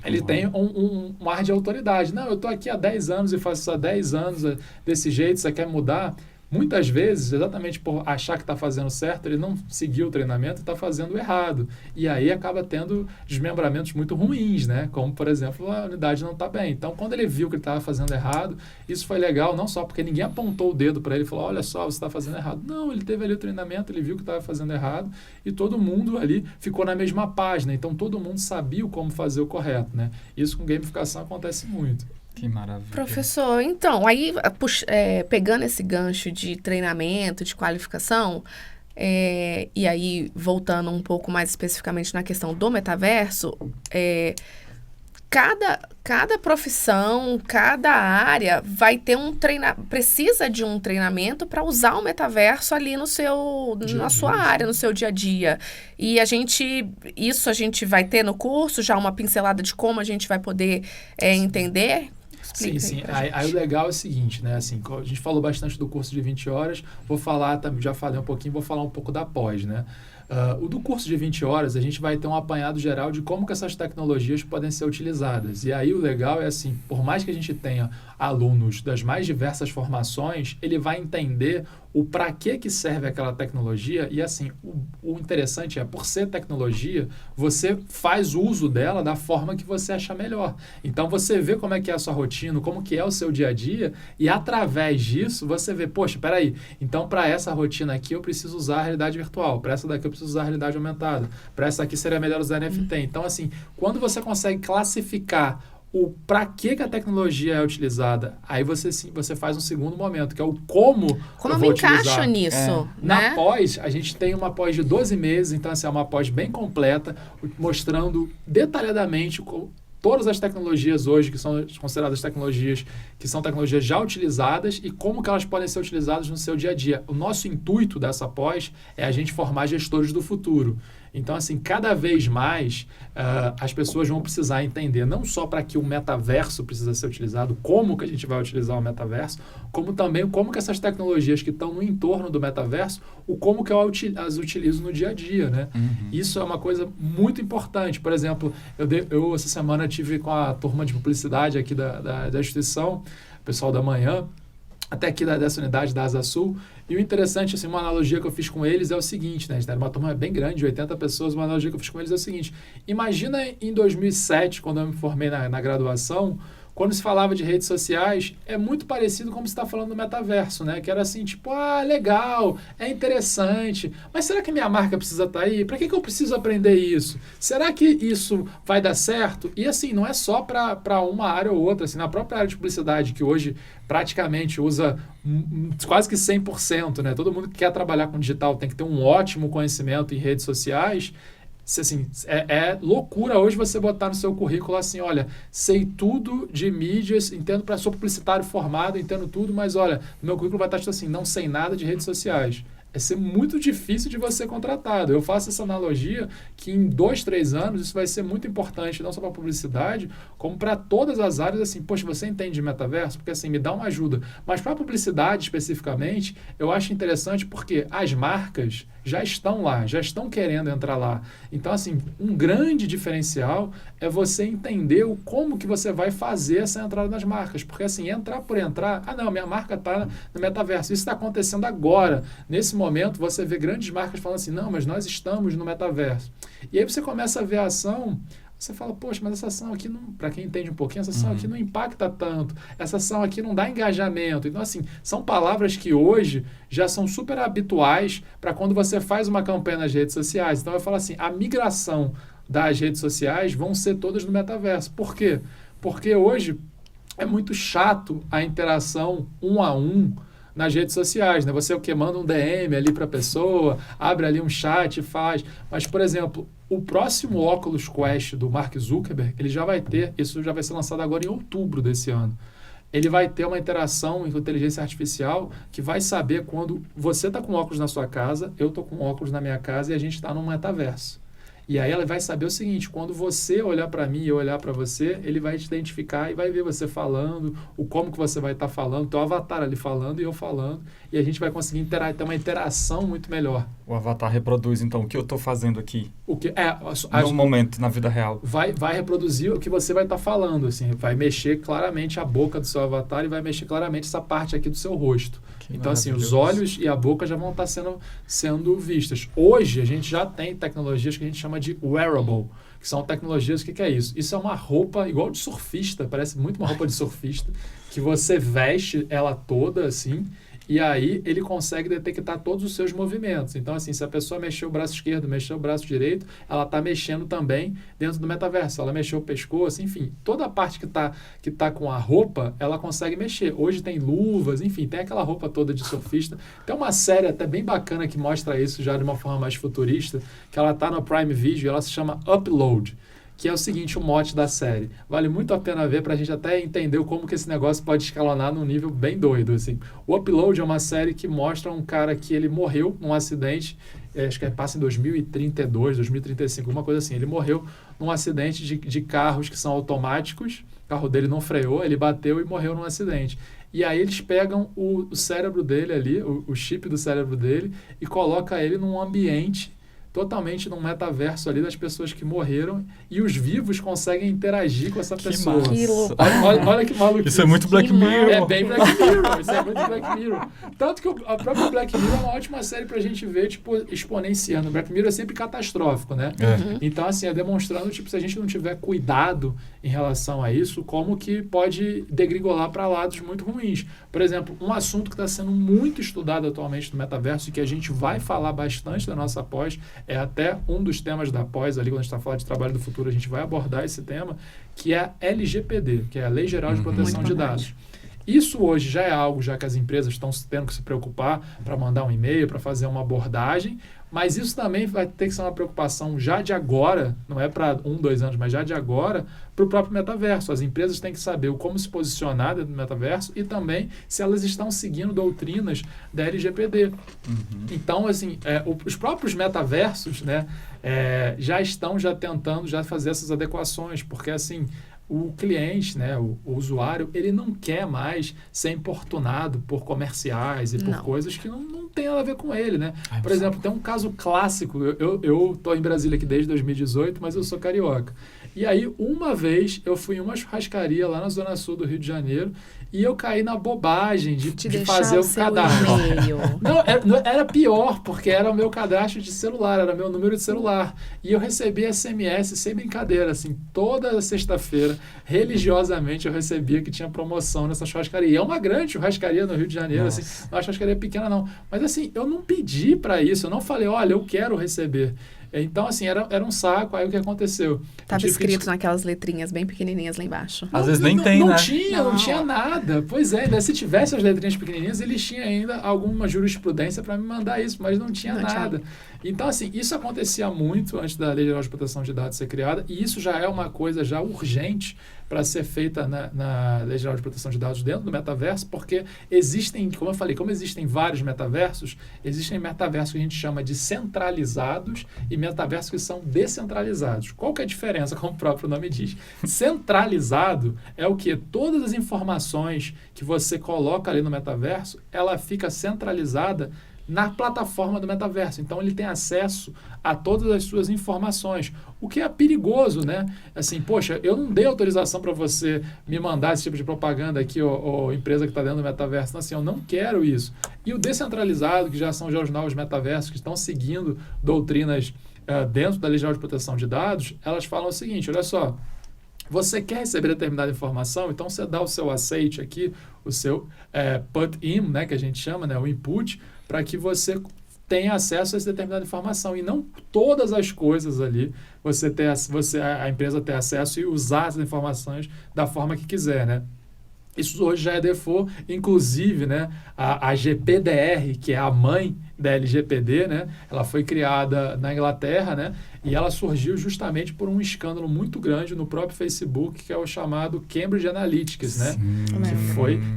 ele tem um ar de autoridade. Não, eu estou aqui há 10 anos e faço isso há 10 anos desse jeito, você quer mudar? Muitas vezes, exatamente por achar que está fazendo certo, ele não seguiu o treinamento e está fazendo errado. E aí acaba tendo desmembramentos muito ruins, né? Como, por exemplo, a unidade não está bem. Então, quando ele viu que ele estava fazendo errado, isso foi legal, não só porque ninguém apontou o dedo para ele e falou, olha só, você está fazendo errado. Não, ele teve ali o treinamento, ele viu que estava fazendo errado e todo mundo ali ficou na mesma página. Então, todo mundo sabia como fazer o correto, né? Isso com gamificação acontece muito. Que maravilha. Professor, então, aí pegando esse gancho de treinamento, de qualificação, e aí voltando um pouco mais especificamente na questão do metaverso, cada profissão, cada área vai ter precisa de um treinamento para usar o metaverso ali na sua área, no seu dia a dia. E a gente vai ter no curso já uma pincelada de como a gente vai poder entender. Sim. Aí o legal é o seguinte, né? Assim, a gente falou bastante do curso de 20 horas, já falei um pouquinho, vou falar um pouco da pós, né? O do curso de 20 horas, a gente vai ter um apanhado geral de como que essas tecnologias podem ser utilizadas. E aí o legal é assim, por mais que a gente tenha alunos das mais diversas formações, ele vai entender o para que serve aquela tecnologia e assim, o interessante é, por ser tecnologia, você faz uso dela da forma que você achar melhor. Então você vê como é que é a sua rotina, como que é o seu dia a dia e através disso você vê, poxa, peraí, então para essa rotina aqui eu preciso usar a realidade virtual, para essa daqui eu preciso usar a realidade aumentada, para essa aqui seria melhor usar NFT. Então assim, quando você consegue classificar o para que a tecnologia é utilizada, aí você faz um segundo momento, que é o como eu me encaixo nisso. Né? Na pós, a gente tem uma pós de 12 meses, então assim, é uma pós bem completa, mostrando detalhadamente todas as tecnologias hoje, que são consideradas tecnologias, que são tecnologias já utilizadas e como que elas podem ser utilizadas no seu dia a dia. O nosso intuito dessa pós é a gente formar gestores do futuro. Então, assim, cada vez mais as pessoas vão precisar entender não só para que o metaverso precisa ser utilizado, como que a gente vai utilizar o metaverso, como também como que essas tecnologias que estão no entorno do metaverso, como que eu as utilizo no dia a dia, né? Uhum. Isso é uma coisa muito importante. Por exemplo, eu essa semana tive com a turma de publicidade aqui da instituição, o pessoal da manhã, até aqui dessa unidade da Asa Sul. E o interessante, assim, uma analogia que eu fiz com eles é o seguinte, né? A gente era uma turma bem grande, de 80 pessoas, uma analogia que eu fiz com eles é o seguinte: imagina em 2007, quando eu me formei na graduação, quando se falava de redes sociais, é muito parecido como você está falando do metaverso, né? Que era assim, tipo, legal, é interessante, mas será que minha marca precisa estar aí? Para que eu preciso aprender isso? Será que isso vai dar certo? E assim, não é só para uma área ou outra, assim, na própria área de publicidade, que hoje praticamente usa quase que 100%, né? Todo mundo que quer trabalhar com digital tem que ter um ótimo conhecimento em redes sociais. Assim, é loucura hoje você botar no seu currículo assim, olha, sei tudo de mídias, sou publicitário formado, entendo tudo, mas olha, no meu currículo vai estar assim, não sei nada de redes sociais. É ser muito difícil de você ser contratado. Eu faço essa analogia que em 2, 3 anos isso vai ser muito importante, não só para a publicidade, como para todas as áreas, assim, poxa, você entende de metaverso? Porque assim, me dá uma ajuda. Mas para a publicidade especificamente, eu acho interessante porque as marcas já estão lá, já estão querendo entrar lá. Então, assim, um grande diferencial é você entender como que você vai fazer essa entrada nas marcas. Porque assim, entrar por entrar, não, minha marca está no metaverso. Isso está acontecendo agora. Nesse momento, você vê grandes marcas falando assim, não, mas nós estamos no metaverso. E aí você começa a ver a ação, você fala, poxa, mas essa ação aqui, para quem entende um pouquinho, essa ação aqui não impacta tanto, essa ação aqui não dá engajamento. Então, assim, são palavras que hoje já são super habituais para quando você faz uma campanha nas redes sociais. Então, eu falo assim, a migração das redes sociais vão ser todas no metaverso. Por quê? Porque hoje é muito chato a interação 1 a 1 nas redes sociais, né? Você o que manda um DM ali para a pessoa, abre ali um chat e faz. Mas, por exemplo, o próximo Oculus Quest do Mark Zuckerberg, ele já vai ter, isso já vai ser lançado agora em outubro desse ano. Ele vai ter uma interação com inteligência artificial que vai saber quando você está com óculos na sua casa, eu estou com óculos na minha casa e a gente está num metaverso. E aí ela vai saber o seguinte, quando você olhar para mim e eu olhar para você, ele vai te identificar e vai ver você falando, como que você vai estar falando, teu avatar ali falando e eu falando, e a gente vai conseguir ter uma interação muito melhor. O avatar reproduz, então, o que eu estou fazendo aqui. O que no momento, na vida real. Vai reproduzir o que você vai estar falando, assim, vai mexer claramente a boca do seu avatar e vai mexer claramente essa parte aqui do seu rosto. Então, assim, os olhos e a boca já vão estar sendo vistas. Hoje, a gente já tem tecnologias que a gente chama de wearable, que são tecnologias, o que é isso? Isso é uma roupa igual de surfista, parece muito uma roupa de surfista, que você veste ela toda, assim, e aí ele consegue detectar todos os seus movimentos. Então, assim, se a pessoa mexeu o braço esquerdo, mexeu o braço direito, ela está mexendo também dentro do metaverso. Ela mexeu o pescoço, enfim. Toda a parte que tá com a roupa, ela consegue mexer. Hoje tem luvas, enfim, tem aquela roupa toda de surfista. Tem uma série até bem bacana que mostra isso já de uma forma mais futurista, que ela está no Prime Video e ela se chama Upload, que é o seguinte, o mote da série. Vale muito a pena ver para a gente até entender como que esse negócio pode escalonar num nível bem doido, assim. O Upload é uma série que mostra um cara que ele morreu num acidente, acho que passa em 2032, 2035, uma coisa assim. Ele morreu num acidente de carros que são automáticos, o carro dele não freou, ele bateu e morreu num acidente. E aí eles pegam o cérebro dele ali, o chip do cérebro dele, e colocam ele num ambiente totalmente num metaverso ali das pessoas que morreram e os vivos conseguem interagir com essa pessoa. Olha que maluquice. Isso é muito Black Mirror. É bem Black Mirror. Isso é muito Black Mirror. Tanto que a própria Black Mirror é uma ótima série pra gente ver, tipo, exponenciando. Black Mirror é sempre catastrófico, né? Então, assim, é demonstrando, tipo, se a gente não tiver cuidado em relação a isso, como que pode degringolar para lados muito ruins. Por exemplo, um assunto que está sendo muito estudado atualmente no metaverso e que a gente vai falar bastante da nossa pós, é até um dos temas da pós, ali quando a gente está falando de trabalho do futuro, a gente vai abordar esse tema, que é a LGPD, que é a Lei Geral de Proteção de Dados. Isso hoje já é algo já que as empresas estão tendo que se preocupar para mandar um e-mail, para fazer uma abordagem, mas isso também vai ter que ser uma preocupação já de agora, não é para 1, 2 anos, mas já de agora, para o próprio metaverso. As empresas têm que saber como se posicionar dentro do metaverso e também se elas estão seguindo doutrinas da LGPD. Então, assim, os próprios metaversos, né, já estão tentando fazer essas adequações, porque, assim, o cliente, né, o usuário, ele não quer mais ser importunado por comerciais e por coisas que não tem nada a ver com ele, né? Por exemplo, tem um caso clássico, eu estou em Brasília aqui desde 2018, mas eu sou carioca. E aí, uma vez, eu fui em uma churrascaria lá na Zona Sul do Rio de Janeiro e eu caí na bobagem de fazer o cadastro. Não, era pior, porque era o meu cadastro de celular, era meu número de celular. E eu recebi SMS, sem brincadeira, assim, toda sexta-feira, religiosamente, eu recebia que tinha promoção nessa churrascaria. E é uma grande churrascaria no Rio de Janeiro, assim, não é uma churrascaria pequena, não. Mas, assim, eu não pedi para isso, eu não falei, olha, eu quero receber. Então, assim, era um saco. Aí o que aconteceu? Estava escrito naquelas letrinhas bem pequenininhas lá embaixo. Às vezes nem tem, não né? Não tinha nada. Pois é, ainda se tivesse as letrinhas pequenininhas, eles tinham ainda alguma jurisprudência para me mandar isso, mas não tinha nada. Então, assim, isso acontecia muito antes da Lei Geral de Proteção de Dados ser criada, e isso já é uma coisa já urgente para ser feita na Lei Geral de Proteção de Dados dentro do metaverso, porque existem, como eu falei, como existem vários metaversos, existem metaversos que a gente chama de centralizados e metaversos que são descentralizados. Qual que é a diferença, como o próprio nome diz? Centralizado é o que? Todas as informações que você coloca ali no metaverso, ela fica centralizada na plataforma do metaverso. Então, ele tem acesso a todas as suas informações, o que é perigoso, né? Assim, poxa, eu não dei autorização para você me mandar esse tipo de propaganda aqui, ou empresa que está dentro do metaverso. Então, assim, eu não quero isso. E o descentralizado, que já são já os novos metaversos, que estão seguindo doutrinas dentro da Lei Geral de Proteção de Dados, elas falam o seguinte, olha só, você quer receber determinada informação, então você dá o seu aceite aqui, o seu put-in, né, que a gente chama, né, o input, para que você tenha acesso a essa determinada informação. E não todas as coisas ali a empresa ter acesso e usar essas informações da forma que quiser, né? Isso hoje já é default, inclusive, né, a GPDR, que é a mãe da LGPD, né, ela foi criada na Inglaterra, né, e ela surgiu justamente por um escândalo muito grande no próprio Facebook, que é o chamado Cambridge Analytica, né,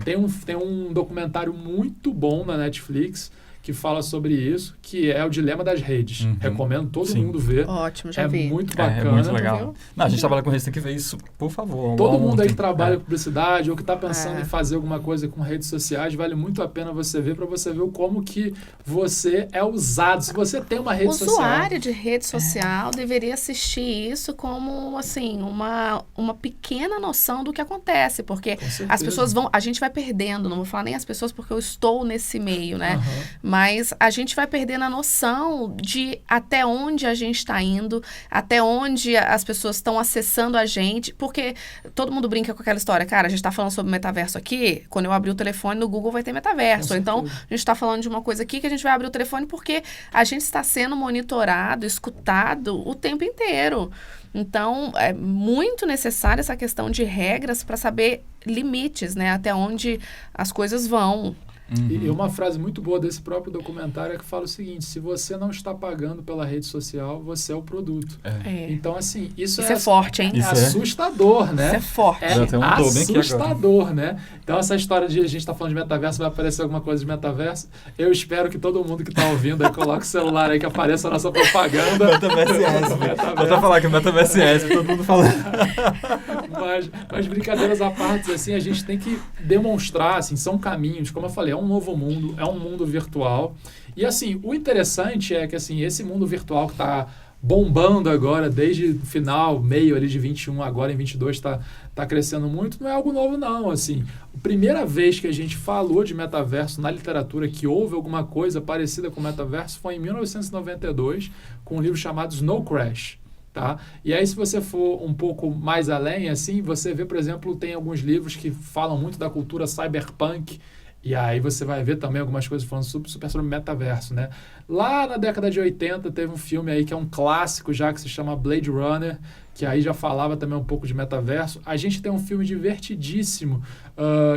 tem um documentário muito bom na Netflix que fala sobre isso, que é o dilema das redes. Recomendo todo mundo ver. Ótimo, já vi. Muito bacana. É muito legal. Não, a gente trabalha com isso, tem que ver isso, por favor. Todo mundo aí que trabalha com publicidade ou que está pensando em fazer alguma coisa com redes sociais, vale muito a pena você ver, para você ver como que você é usado. Se você tem uma rede social... O usuário de rede social deveria assistir isso como, assim, uma pequena noção do que acontece, porque as pessoas a gente vai perdendo, não vou falar nem as pessoas porque eu estou nesse meio, né? Mas a gente vai perdendo a noção de até onde a gente está indo, até onde as pessoas estão acessando a gente, porque todo mundo brinca com aquela história, cara, a gente está falando sobre metaverso aqui, quando eu abrir o telefone no Google vai ter metaverso, ou então a gente está falando de uma coisa aqui que a gente vai abrir o telefone porque a gente está sendo monitorado, escutado o tempo inteiro. Então, é muito necessária essa questão de regras para saber limites, né, até onde as coisas vão. E uma frase muito boa desse próprio documentário é que fala o seguinte: se você não está pagando pela rede social, você é o produto. Então, assim, isso é forte, hein? É assustador, né? Isso é forte. É assustador, né? Então, essa história de a gente estar falando de metaverso, vai aparecer alguma coisa de metaverso. Eu espero que todo mundo que está ouvindo aí coloque o celular aí que apareça a nossa propaganda. Metaverso Vou até falar que é Metaverso todo mundo falando. Mas brincadeiras à parte, assim, a gente tem que demonstrar, assim, são caminhos, como eu falei, um novo mundo, é um mundo virtual. E, assim, o interessante é que, assim, esse mundo virtual que está bombando agora, desde o final, meio ali de 21, agora em 22 está crescendo muito, não é algo novo, não. Assim, a primeira vez que a gente falou de metaverso na literatura, que houve alguma coisa parecida com metaverso, foi em 1992, com um livro chamado Snow Crash. Tá? E aí, se você for um pouco mais além, assim, você vê, por exemplo, tem alguns livros que falam muito da cultura cyberpunk, e aí você vai ver também algumas coisas falando super sobre metaverso, né? Lá na década de 80 teve um filme aí que é um clássico já, que se chama Blade Runner, que aí já falava também um pouco de metaverso. A gente tem um filme divertidíssimo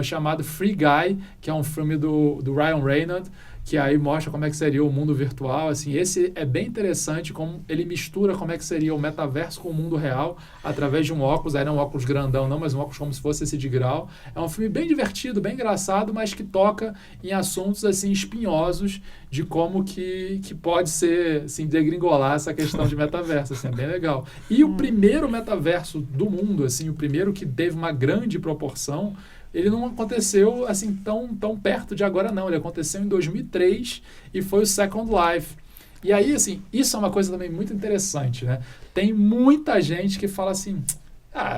chamado Free Guy, que é um filme do Ryan Reynolds, que aí mostra como é que seria o mundo virtual. Assim, esse é bem interessante, como ele mistura como é que seria o metaverso com o mundo real, através de um óculos, aí não é um óculos grandão não, mas um óculos como se fosse esse de grau. É um filme bem divertido, bem engraçado, mas que toca em assuntos assim espinhosos de como que pode ser, assim, degringolar essa questão de metaverso, assim, é bem legal. E o primeiro metaverso do mundo, assim, o primeiro que teve uma grande proporção, ele não aconteceu assim tão perto de agora, não. Ele aconteceu em 2003 e foi o Second Life. E aí, assim, isso é uma coisa também muito interessante, né? Tem muita gente que fala assim,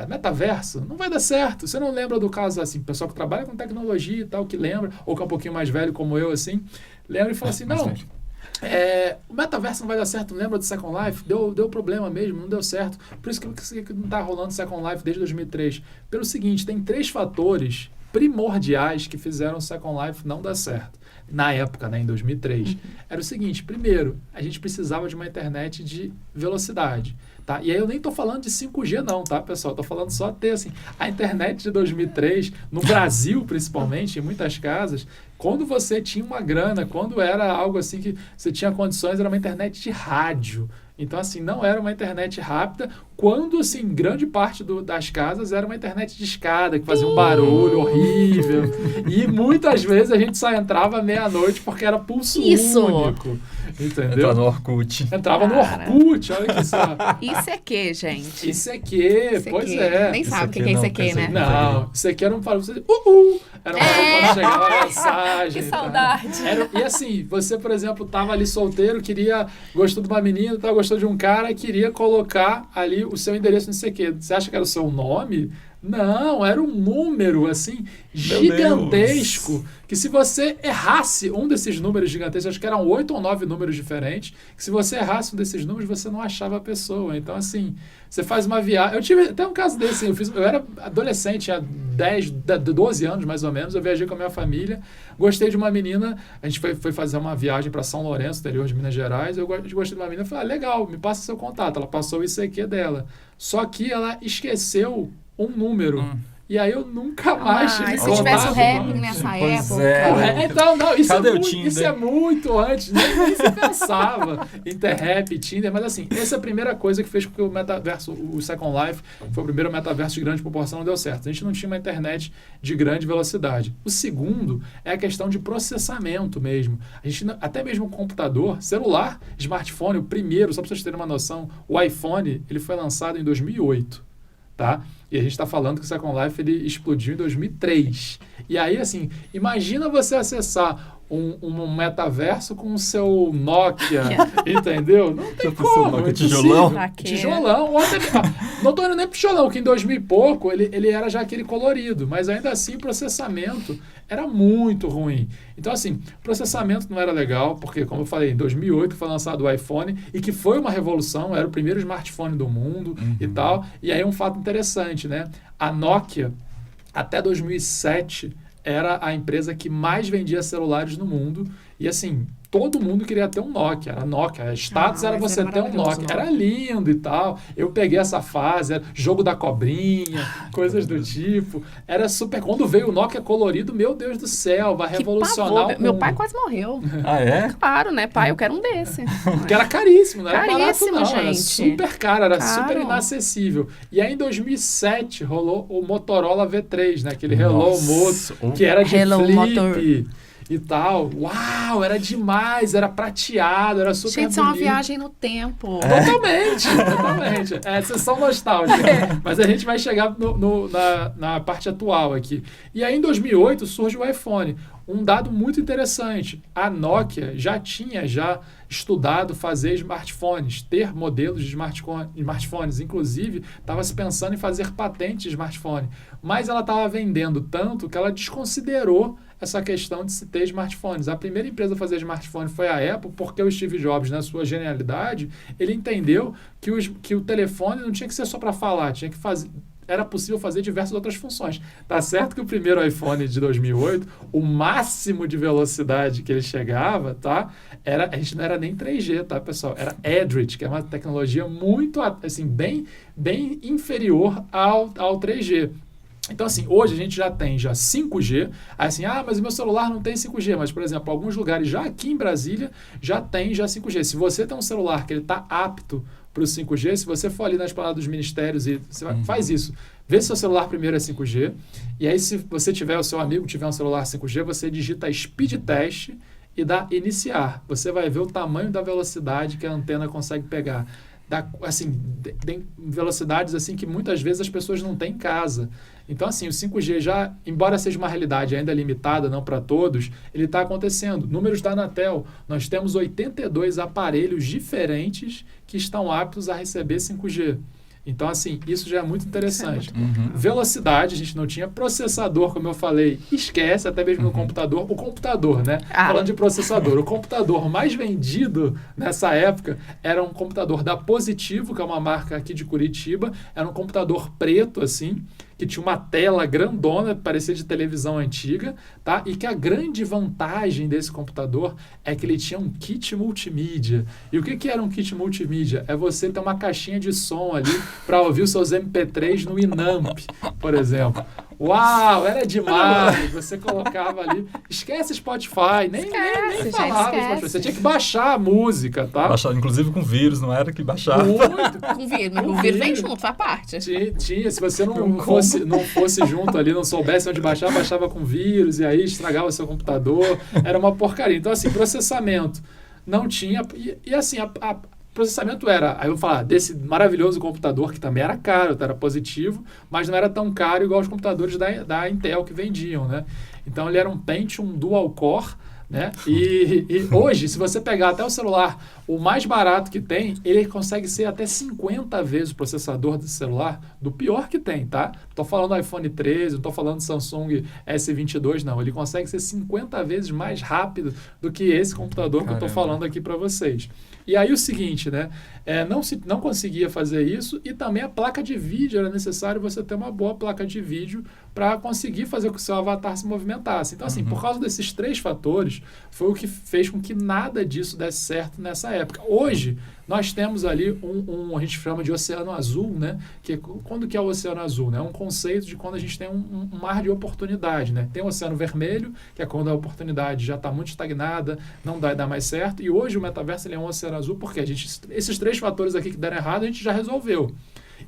metaverso não vai dar certo. Você não lembra do caso, assim, pessoal que trabalha com tecnologia e tal, que lembra, ou que é um pouquinho mais velho como eu, assim, lembra e fala assim, não, o metaverso não vai dar certo, não lembra do Second Life? Deu problema mesmo, não deu certo. Por isso que não está rolando Second Life desde 2003. Pelo seguinte, tem 3 fatores primordiais que fizeram o Second Life não dar certo. Na época, né, em 2003. Era o seguinte, primeiro, a gente precisava de uma internet de velocidade. Tá? E aí eu nem estou falando de 5G não, tá, pessoal? Estou falando só ter, assim, a internet de 2003, no Brasil principalmente, em muitas casas, quando você tinha uma grana, quando era algo assim que você tinha condições, era uma internet de rádio. Então, assim, não era uma internet rápida, quando, assim, grande parte das casas era uma internet de escada, que fazia um barulho horrível. E muitas vezes a gente só entrava meia-noite porque era pulso único. Entendeu? Entrava no Orkut. Entrava no Orkut, olha que só. Isso é que, gente? Isso é que, pois é. Nem sabe o que é isso aqui, né? Não, isso aqui era um para você. Era quando chegava a mensagem. Que saudade. E assim, você, por exemplo, estava ali solteiro, gostou de uma menina, gostou de um cara, queria colocar ali o seu endereço, não sei o quê. Você acha que era o seu nome? Não, era um número, assim, gigantesco, que se você errasse um desses números gigantescos, acho que eram 8 ou 9 números diferentes, que se você errasse um desses números, você não achava a pessoa. Então, assim, você faz uma viagem... Eu tive até um caso desse, eu era adolescente, tinha 12 anos, mais ou menos, eu viajei com a minha família, gostei de uma menina, a gente foi fazer uma viagem para São Lourenço, interior de Minas Gerais, eu gostei de uma menina, falei, legal, me passa seu contato. Ela passou o ICQ dela. Só que ela esqueceu um número. E aí eu nunca mais tive se tivesse o rap nessa época... Então, não, isso é muito antes, nem se pensava em ter rap, Tinder, mas assim, essa é a primeira coisa que fez com que o metaverso, o Second Life, foi o primeiro metaverso de grande proporção, não deu certo. A gente não tinha uma internet de grande velocidade. O segundo é a questão de processamento mesmo. A gente, até mesmo o computador, celular, smartphone, o primeiro, só para vocês terem uma noção, o iPhone, ele foi lançado em 2008, tá? E a gente está falando que o Second Life ele explodiu em 2003. E aí, assim, imagina você acessar um metaverso com o seu Nokia, entendeu? Não tem como. Nokia tijolão? Tijolão. Não estou indo nem pro tijolão, que em 2000 e pouco ele era já aquele colorido, mas ainda assim o processamento era muito ruim. Então, assim, o processamento não era legal, porque, como eu falei, em 2008 foi lançado o iPhone, e que foi uma revolução, era o primeiro smartphone do mundo e tal. E aí um fato interessante, né? A Nokia, até 2007, era a empresa que mais vendia celulares no mundo. E assim, todo mundo queria ter um Nokia. Era Nokia. Status era você ter um Nokia. Era lindo e tal. Eu peguei essa fase, era jogo da cobrinha, coisas do tipo. Era super... Quando veio o Nokia colorido, meu Deus do céu, vai revolucionar o mundo. Meu pai quase morreu. Ah, é? Claro, né, pai? Eu quero um desse. Porque era caríssimo, não era caríssimo, barato, não. gente. Era super caro, era super inacessível. E aí, em 2007, rolou o Motorola V3, né? Aquele Hello Moto, que era de flip e tal. Uau, era demais, era prateado, era super bonito. Gente, isso é uma viagem no tempo. Totalmente. É sessão nostálgica. Mas a gente vai chegar na parte atual aqui. E aí, em 2008, surge o iPhone. Um dado muito interessante, a Nokia já tinha estudado fazer smartphones, ter modelos de smartphones, inclusive estava se pensando em fazer patente de smartphone, mas ela estava vendendo tanto que ela desconsiderou essa questão de se ter smartphones. A primeira empresa a fazer smartphone foi a Apple, porque o Steve Jobs, na sua genialidade, ele entendeu que o telefone não tinha que ser só para falar, tinha que fazer... Era possível fazer diversas outras funções. Tá certo que o primeiro iPhone de 2008, o máximo de velocidade que ele chegava, tá? A gente não era nem 3G, tá, pessoal? Era Android, que é uma tecnologia muito, assim, bem inferior ao 3G. Então, assim, hoje a gente já tem 5G, assim, mas o meu celular não tem 5G, mas, por exemplo, alguns lugares já aqui em Brasília já tem 5G. Se você tem um celular que ele está apto para o 5G, se você for ali na esplanada dos ministérios e você faz isso, vê se seu celular primeiro é 5G, e aí se você tiver, o seu amigo tiver um celular 5G, você digita Speed Test e dá iniciar. Você vai ver o tamanho da velocidade que a antena consegue pegar. assim, em velocidades assim, que muitas vezes as pessoas não têm em casa. Então, assim, o 5G já, embora seja uma realidade ainda limitada, não para todos, ele está acontecendo. Números da Anatel, nós temos 82 aparelhos diferentes que estão aptos a receber 5G. Então, assim, isso já é muito interessante. Velocidade, a gente não tinha. Processador, como eu falei, esquece, até mesmo no computador. O computador, né? Falando de processador, o computador mais vendido nessa época era um computador da Positivo, que é uma marca aqui de Curitiba. Era um computador preto, assim, que tinha uma tela grandona, parecia de televisão antiga, tá? E que a grande vantagem desse computador é que ele tinha um kit multimídia. E o que era um kit multimídia? É você ter uma caixinha de som ali para ouvir os seus MP3 no Winamp, por exemplo. Uau, era demais! Você colocava ali... Esquece Spotify, nem falava Spotify. Você tinha que baixar a música, tá? Baixar, inclusive com vírus, não era que baixava. Muito. Com vírus vem junto, faz parte. Tinha, se você não fosse junto ali, não soubesse onde baixar, baixava com vírus e aí estragava seu computador. Era uma porcaria. Então, assim, processamento não tinha... E assim, processamento era, aí eu vou falar, desse maravilhoso computador que também era caro, era Positivo, mas não era tão caro igual os computadores da Intel que vendiam, né? Então ele era um Pentium Dual Core, né? E hoje, se você pegar até o celular, o mais barato que tem, ele consegue ser até 50 vezes o processador desse celular, do pior que tem, tá? Estou falando do iPhone 13, não estou falando do Samsung S22, não. Ele consegue ser 50 vezes mais rápido do que esse computador que eu estou falando aqui para vocês. E aí o seguinte, né? Não conseguia fazer isso e também a placa de vídeo, era necessário você ter uma boa placa de vídeo para conseguir fazer com que o seu avatar se movimentasse. Então, assim, por causa desses 3 fatores, foi o que fez com que nada disso desse certo nessa época. Hoje, nós temos ali a gente chama de oceano azul, né? Quando que é o oceano azul? Né? É um conceito de quando a gente tem um mar de oportunidade, né? Tem o oceano vermelho, que é quando a oportunidade já está muito estagnada, não dá mais certo. E hoje o metaverso ele é um oceano azul porque esses 3 fatores aqui que deram errado, a gente já resolveu.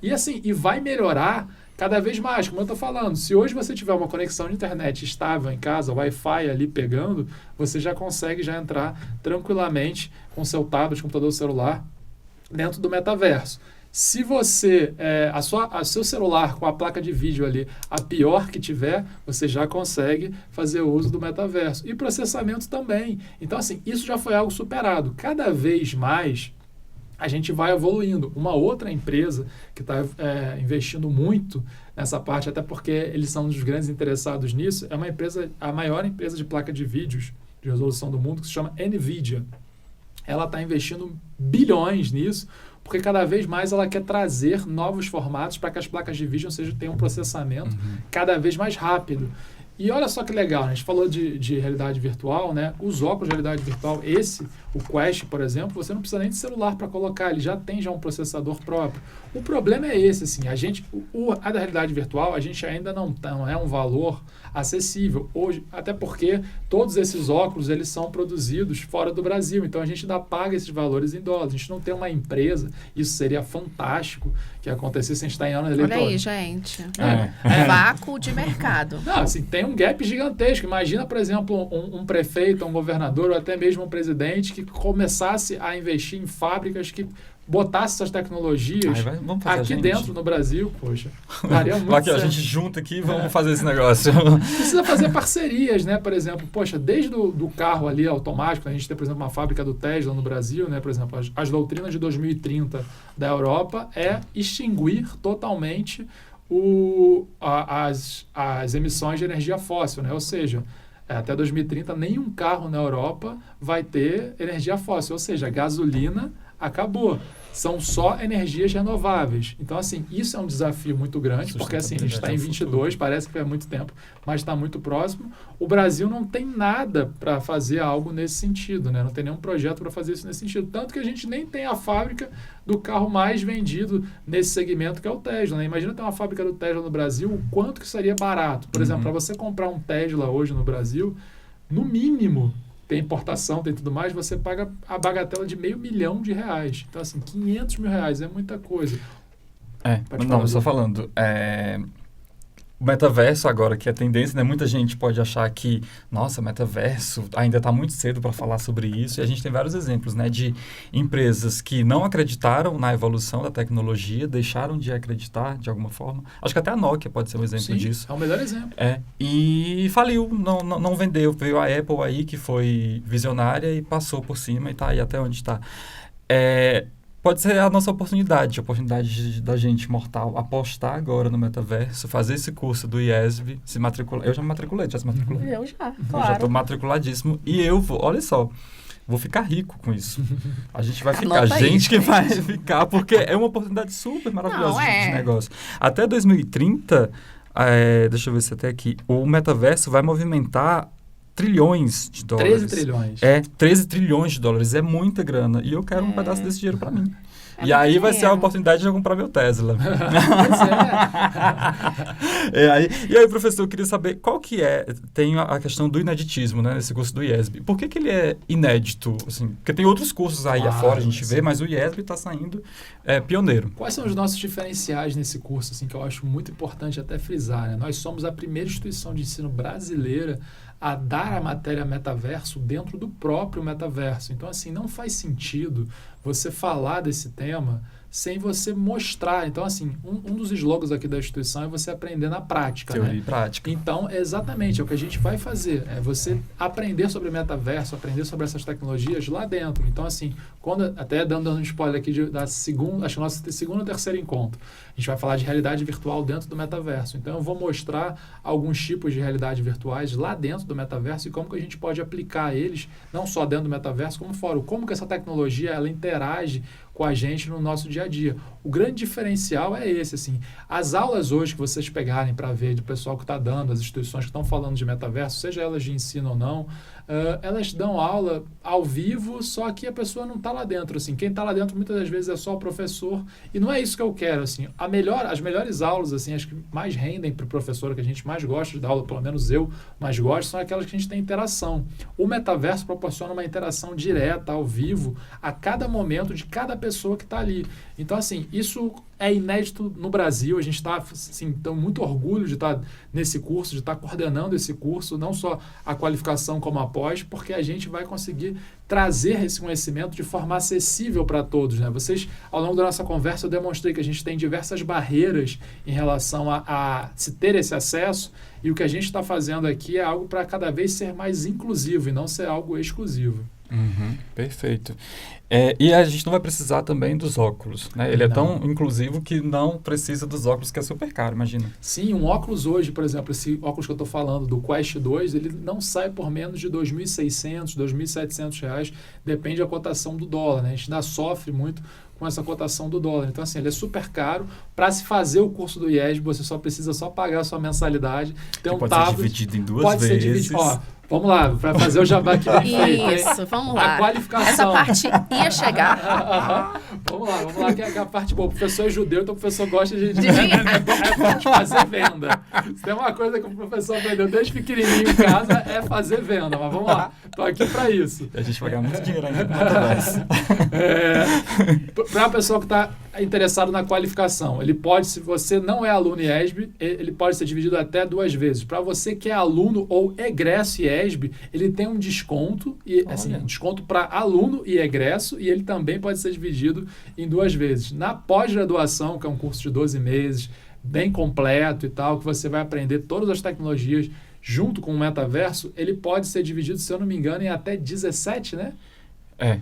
E assim, vai melhorar cada vez mais, como eu estou falando. Se hoje você tiver uma conexão de internet estável em casa, Wi-Fi ali pegando, você já consegue entrar tranquilamente com seu tablet, computador, celular dentro do metaverso. Se você, seu celular com a placa de vídeo ali, a pior que tiver, você já consegue fazer uso do metaverso. E processamento também. Então, assim, isso já foi algo superado. Cada vez mais a gente vai evoluindo. Uma outra empresa que está investindo muito nessa parte, até porque eles são um dos grandes interessados nisso, é uma empresa, a maior empresa de placa de vídeos de resolução do mundo, que se chama NVIDIA. Ela está investindo bilhões nisso, porque cada vez mais ela quer trazer novos formatos para que as placas de vídeo tenham um processamento cada vez mais rápido. E olha só que legal, né? A gente falou de realidade virtual, né? Os óculos de realidade virtual, o Quest, por exemplo, você não precisa nem de celular para colocar, ele já tem um processador próprio. O problema é esse, assim, a da realidade virtual, a gente ainda não é um valor acessível hoje, até porque todos esses óculos, eles são produzidos fora do Brasil, então a gente ainda paga esses valores em dólares. A gente não tem uma empresa, isso seria fantástico que acontecesse, a gente está em ano eleitoral. Olha aí, gente. Vácuo de mercado. Não, assim, tem um gap gigantesco. Imagina, por exemplo, um prefeito, um governador ou até mesmo um presidente que começasse a investir em fábricas que botasse essas tecnologias aqui dentro no Brasil, poxa, daria muito certo. A gente junta aqui e vamos fazer esse negócio. Precisa fazer parcerias, né? Por exemplo, poxa, desde do carro ali automático, a gente tem, por exemplo, uma fábrica do Tesla no Brasil, né? Por exemplo, as doutrinas de 2030 da Europa é extinguir totalmente as emissões de energia fóssil, né? Ou seja, até 2030 nenhum carro na Europa vai ter energia fóssil, ou seja, gasolina acabou. São só energias renováveis. Então, assim, isso é um desafio muito grande, porque assim, a gente está em 22, parece que é muito tempo, mas está muito próximo. O Brasil não tem nada para fazer algo nesse sentido, né? Não tem nenhum projeto para fazer isso nesse sentido. Tanto que a gente nem tem a fábrica do carro mais vendido nesse segmento, que é o Tesla, né? Imagina ter uma fábrica do Tesla no Brasil, o quanto que seria barato. Por exemplo, para você comprar um Tesla hoje no Brasil, no mínimo, tem importação, tem tudo mais, você paga a bagatela de R$500 milhão. Então, assim, R$500 mil é muita coisa. Não, eu estou falando. o metaverso agora, que é tendência, né? Muita gente pode achar que, nossa, metaverso, ainda está muito cedo para falar sobre isso. E a gente tem vários exemplos, né? De empresas que não acreditaram na evolução da tecnologia, deixaram de acreditar de alguma forma. Acho que até a Nokia pode ser um exemplo Sim, disso. é o melhor exemplo. E faliu, não vendeu. Veio a Apple aí, que foi visionária e passou por cima e está aí até onde está. Pode ser a nossa oportunidade da gente mortal apostar agora no metaverso, fazer esse curso do IESB, se matricular. Eu já me matriculei, já se matriculou? Eu já, Eu já claro. estou matriculadíssimo e eu vou, olha só, vou ficar rico com isso. A gente vai ficar, Anota aí, gente que gente. vai ficar, porque é uma oportunidade super maravilhosa Não, de negócio. Até 2030, deixa eu ver se até aqui, o metaverso vai movimentar trilhões de dólares. 13 trilhões. 13 trilhões de dólares. É muita grana. E eu quero um pedaço desse dinheiro para mim. É E aí muito vai ser a dinheiro. oportunidade de eu comprar meu Tesla. Pois é. E aí, professor, eu queria saber qual que é... Tem a questão do ineditismo, né? Nesse curso do IESB. Por que ele é inédito? Assim, porque tem outros cursos aí Claro, afora, a gente sim. vê, mas o IESB está saindo pioneiro. Quais são os nossos diferenciais nesse curso, assim, que eu acho muito importante até frisar, né? Nós somos a primeira instituição de ensino brasileira a dar a matéria metaverso dentro do próprio metaverso. Então, assim, não faz sentido você falar desse tema sem você mostrar. Então, assim, um dos slogans aqui da instituição é você aprender na prática, Teoria né? e prática. Então, exatamente, é o que a gente vai fazer. É você aprender sobre metaverso, aprender sobre essas tecnologias lá dentro. Então, assim, até dando um spoiler aqui da segunda, acho que nosso segundo ou terceiro encontro, a gente vai falar de realidade virtual dentro do metaverso. Então, eu vou mostrar alguns tipos de realidade virtuais lá dentro do metaverso e como que a gente pode aplicar eles, não só dentro do metaverso, como fora. Como que essa tecnologia, ela interage com a gente no nosso dia a dia. O grande diferencial é esse, assim. As aulas hoje que vocês pegarem para ver do pessoal que está dando, as instituições que estão falando de metaverso, seja elas de ensino ou não, elas dão aula ao vivo, só que a pessoa não está lá dentro, assim. Quem está lá dentro muitas das vezes é só o professor e não é isso que eu quero, assim. As melhores aulas, assim, as que mais rendem para o professor, que a gente mais gosta de dar aula, pelo menos eu mais gosto, são aquelas que a gente tem interação. O metaverso proporciona uma interação direta, ao vivo, a cada momento de cada pessoa que está ali. Então, assim, isso é inédito no Brasil. A gente está, assim, tão muito orgulho de estar nesse curso, de estar coordenando esse curso, não só a qualificação como a pós, porque a gente vai conseguir trazer esse conhecimento de forma acessível para todos, né? Vocês, ao longo da nossa conversa, eu demonstrei que a gente tem diversas barreiras em relação a se ter esse acesso, e o que a gente está fazendo aqui é algo para cada vez ser mais inclusivo e não ser algo exclusivo. Uhum, perfeito. E a gente não vai precisar também dos óculos, né? Ele é tão inclusivo que não precisa dos óculos, que é super caro, imagina. Sim, um óculos hoje, por exemplo, esse óculos que eu estou falando, do Quest 2, ele não sai por menos de R$ 2.600, R$ 2.700, depende da cotação do dólar, né? A gente ainda sofre muito com essa cotação do dólar. Então, assim, ele é super caro. Para se fazer o curso do IESB, você só precisa pagar a sua mensalidade. Tem um pode tablet, ser dividido em duas pode vezes. ser dividido. Ó, vamos lá, para fazer o jabá aqui bem feito. Isso, vamos A lá. qualificação. Essa parte ia chegar. Vamos lá, que é a parte boa. O professor é judeu, então o professor gosta de De fazer venda. Se tem uma coisa que o professor aprendeu desde pequenininho em casa, é fazer venda. Mas vamos lá, tô aqui para isso. A gente vai ganhar muito dinheiro ainda no metaverso. Para a pessoa que está interessado na qualificação, ele pode, se você não é aluno IESB, ele pode ser dividido até 2 vezes. Para você que é aluno ou egresso IESB, ele tem um desconto, um desconto para aluno e egresso, e ele também pode ser dividido em 2 vezes. Na pós-graduação, que é um curso de 12 meses, bem completo e tal, que você vai aprender todas as tecnologias junto com o metaverso, ele pode ser dividido, se eu não me engano, em até 17, né?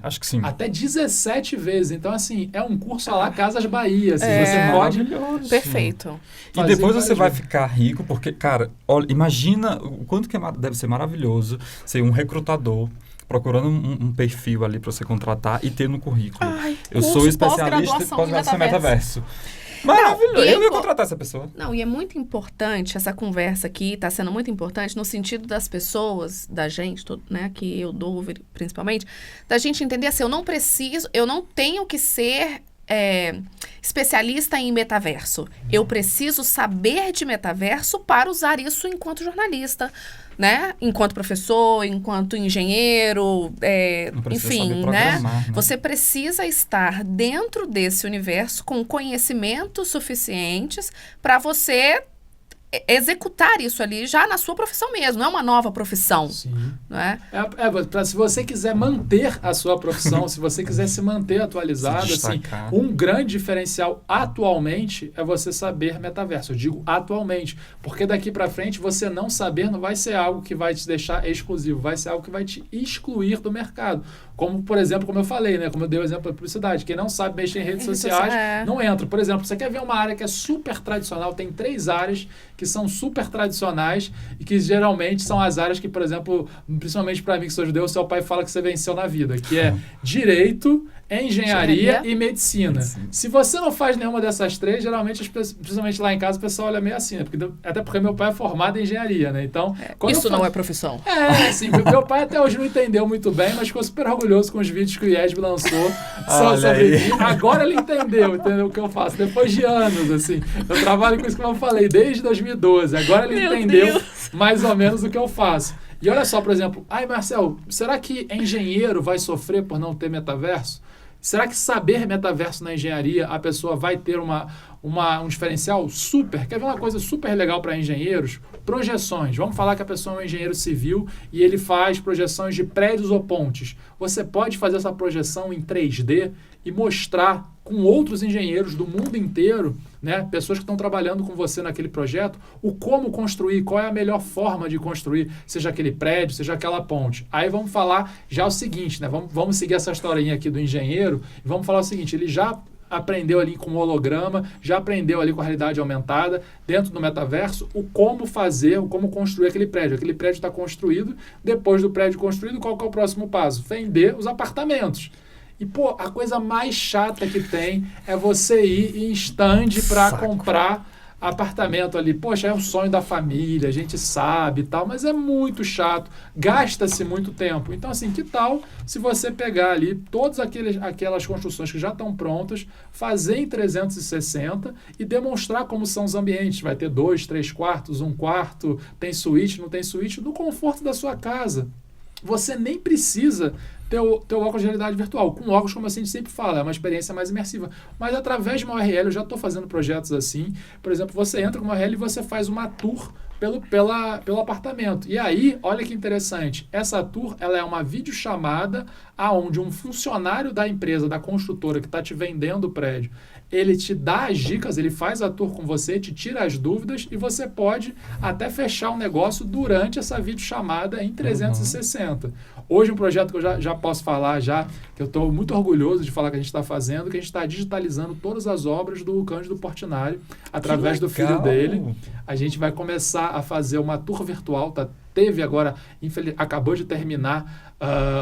Acho que sim. Até 17 vezes. Então, assim, é um curso lá Casas Bahia. Assim, você pode... Maravilhoso. Perfeito. E depois você vai vezes. ficar rico, porque, cara, olha, imagina o quanto que deve ser maravilhoso ser um recrutador procurando um perfil ali para você contratar e ter no currículo. Ai, Eu curso sou especialista em pós-graduação pós-graduação em em metaverso. Maravilhoso. Não, e Eu ia contratar essa pessoa. Não, e é muito importante, essa conversa aqui está sendo muito importante no sentido das pessoas, da gente, né, que eu dou principalmente, da gente entender assim, eu não tenho que ser especialista em metaverso. Eu preciso saber de metaverso para usar isso enquanto jornalista, né? Enquanto professor, enquanto engenheiro, enfim, né? Você precisa estar dentro desse universo com conhecimentos suficientes para você executar isso ali já na sua profissão mesmo, não é uma nova profissão. Sim. Não é? Se você quiser manter a sua profissão, se você quiser se manter atualizado, assim, um grande diferencial atualmente é você saber metaverso. Eu digo atualmente, porque daqui para frente você não saber não vai ser algo que vai te deixar exclusivo, vai ser algo que vai te excluir do mercado. Como, por exemplo, como eu falei, né? Como eu dei o exemplo da publicidade. Quem não sabe mexer em redes sociais não entra. Por exemplo, você quer ver uma área que é super tradicional, tem 3 áreas que são super tradicionais e que geralmente são as áreas que, por exemplo, principalmente para mim que sou judeu, seu pai fala que você venceu na vida, que é direito, engenharia e medicina. Se você não faz nenhuma dessas 3, geralmente, principalmente lá em casa, o pessoal olha meio assim, né? Até porque meu pai é formado em engenharia, né? Então, isso não é profissão. Assim, meu pai até hoje não entendeu muito bem, mas ficou super orgulhoso com os vídeos que o IESB lançou sobre mim. Agora ele entendeu o que eu faço, depois de anos, assim. Eu trabalho com isso que eu falei, desde 2012. Agora ele entendeu mais ou menos o que eu faço. E olha só, por exemplo, Marcel, será que engenheiro vai sofrer por não ter metaverso? Será que saber metaverso na engenharia, a pessoa vai ter um diferencial super? Quer ver uma coisa super legal para engenheiros? Projeções. Vamos falar que a pessoa é um engenheiro civil e ele faz projeções de prédios ou pontes. Você pode fazer essa projeção em 3D e mostrar com outros engenheiros do mundo inteiro, né, pessoas que estão trabalhando com você naquele projeto, o como construir, qual é a melhor forma de construir, seja aquele prédio, seja aquela ponte. Aí vamos falar já o seguinte, né, vamos seguir essa historinha aqui do engenheiro e vamos falar o seguinte, ele já aprendeu ali com holograma, já aprendeu ali com a realidade aumentada, dentro do metaverso, o como fazer, o como construir aquele prédio. Aquele prédio está construído, depois do prédio construído, qual que é o próximo passo? Vender os apartamentos. E, a coisa mais chata que tem é você ir em stand para comprar apartamento ali. Poxa, é um sonho da família, a gente sabe e tal, mas é muito chato, gasta-se muito tempo. Então, assim, que tal se você pegar ali todas aquelas construções que já estão prontas, fazer em 360 e demonstrar como são os ambientes. Vai ter 2, 3 quartos, 1 quarto, tem suíte, não tem suíte, no conforto da sua casa. Você nem precisa ter o óculos de realidade virtual. Com óculos, como a gente sempre fala, é uma experiência mais imersiva. Mas através de uma URL, eu já estou fazendo projetos assim. Por exemplo, você entra com uma URL e você faz uma tour pelo apartamento. E aí, olha que interessante, essa tour ela é uma videochamada aonde um funcionário da empresa, da construtora que está te vendendo o prédio, ele te dá as dicas, ele faz a tour com você, te tira as dúvidas e você pode até fechar o negócio durante essa videochamada em 360. Hoje um projeto que eu já posso falar, que eu estou muito orgulhoso de falar que a gente está fazendo, que a gente está digitalizando todas as obras do Cândido Portinari através do filho dele. A gente vai começar a fazer uma tour virtual, tá? Teve agora, acabou de terminar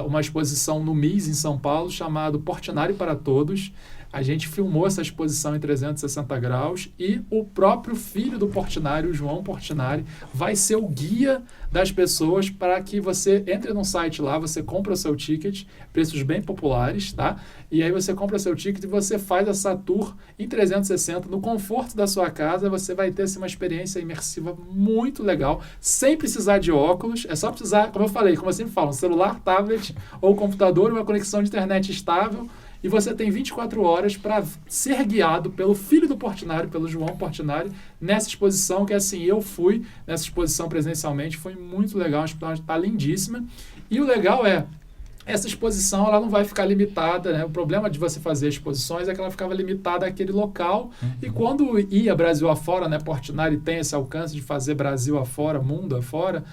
uma exposição no MIS em São Paulo, chamado Portinari para Todos. A gente filmou essa exposição em 360 graus e o próprio filho do Portinari, o João Portinari, vai ser o guia das pessoas para que você entre num site lá, você compra o seu ticket, preços bem populares, tá? E aí você compra o seu ticket e você faz essa tour em 360 no conforto da sua casa. Você vai ter assim, uma experiência imersiva muito legal, sem precisar de óculos. É só precisar, como eu falei, como eu sempre falo, um celular, tablet ou computador, uma conexão de internet estável. E você tem 24 horas para ser guiado pelo filho do Portinari, pelo João Portinari, nessa exposição, que assim, eu fui nessa exposição presencialmente, foi muito legal, a exposição está lindíssima. E o legal é, essa exposição ela não vai ficar limitada, né? O problema de você fazer exposições é que ela ficava limitada àquele local. E quando ia Brasil afora, né? Portinari tem esse alcance de fazer Brasil afora, mundo afora,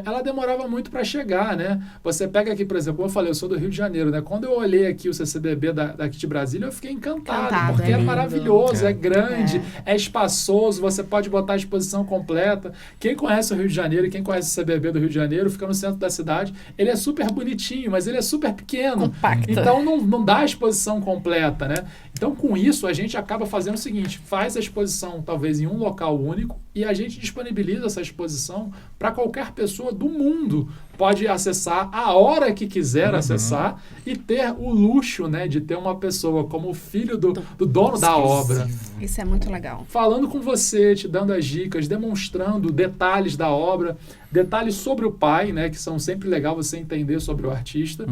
ela demorava muito para chegar, né? Você pega aqui, por exemplo, como eu falei, eu sou do Rio de Janeiro, né? Quando eu olhei aqui o CCBB daqui de Brasília, eu fiquei encantado, porque é maravilhoso, é grande, é espaçoso, você pode botar a exposição completa. Quem conhece o Rio de Janeiro e quem conhece o CCBB do Rio de Janeiro, fica no centro da cidade, ele é super bonitinho, mas ele é super pequeno. Compacto. Então não dá a exposição completa, né? Então, com isso, a gente acaba fazendo o seguinte, faz a exposição talvez em um local único e a gente disponibiliza essa exposição para qualquer pessoa do mundo pode acessar a hora que quiser acessar e ter o luxo, né, de ter uma pessoa como o filho do dono da obra. Isso é muito legal. Falando com você, te dando as dicas, demonstrando detalhes da obra, detalhes sobre o pai, né, que são sempre legal você entender sobre o artista.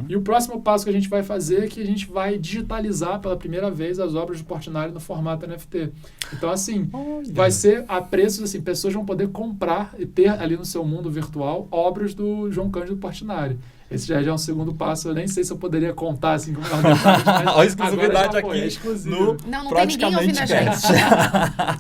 E o próximo passo que a gente vai fazer é que a gente vai digitalizar pela primeira vez as obras do Portinari no formato NFT. Então, assim, vai ser a preços, assim, pessoas vão poder comprar e ter ali no seu mundo virtual obras do João Cândido Portinari. Esse já é um segundo passo. Eu nem sei se eu poderia contar assim como Olha a exclusividade aqui exclusivo. Não tem ninguém ouvindo a gente.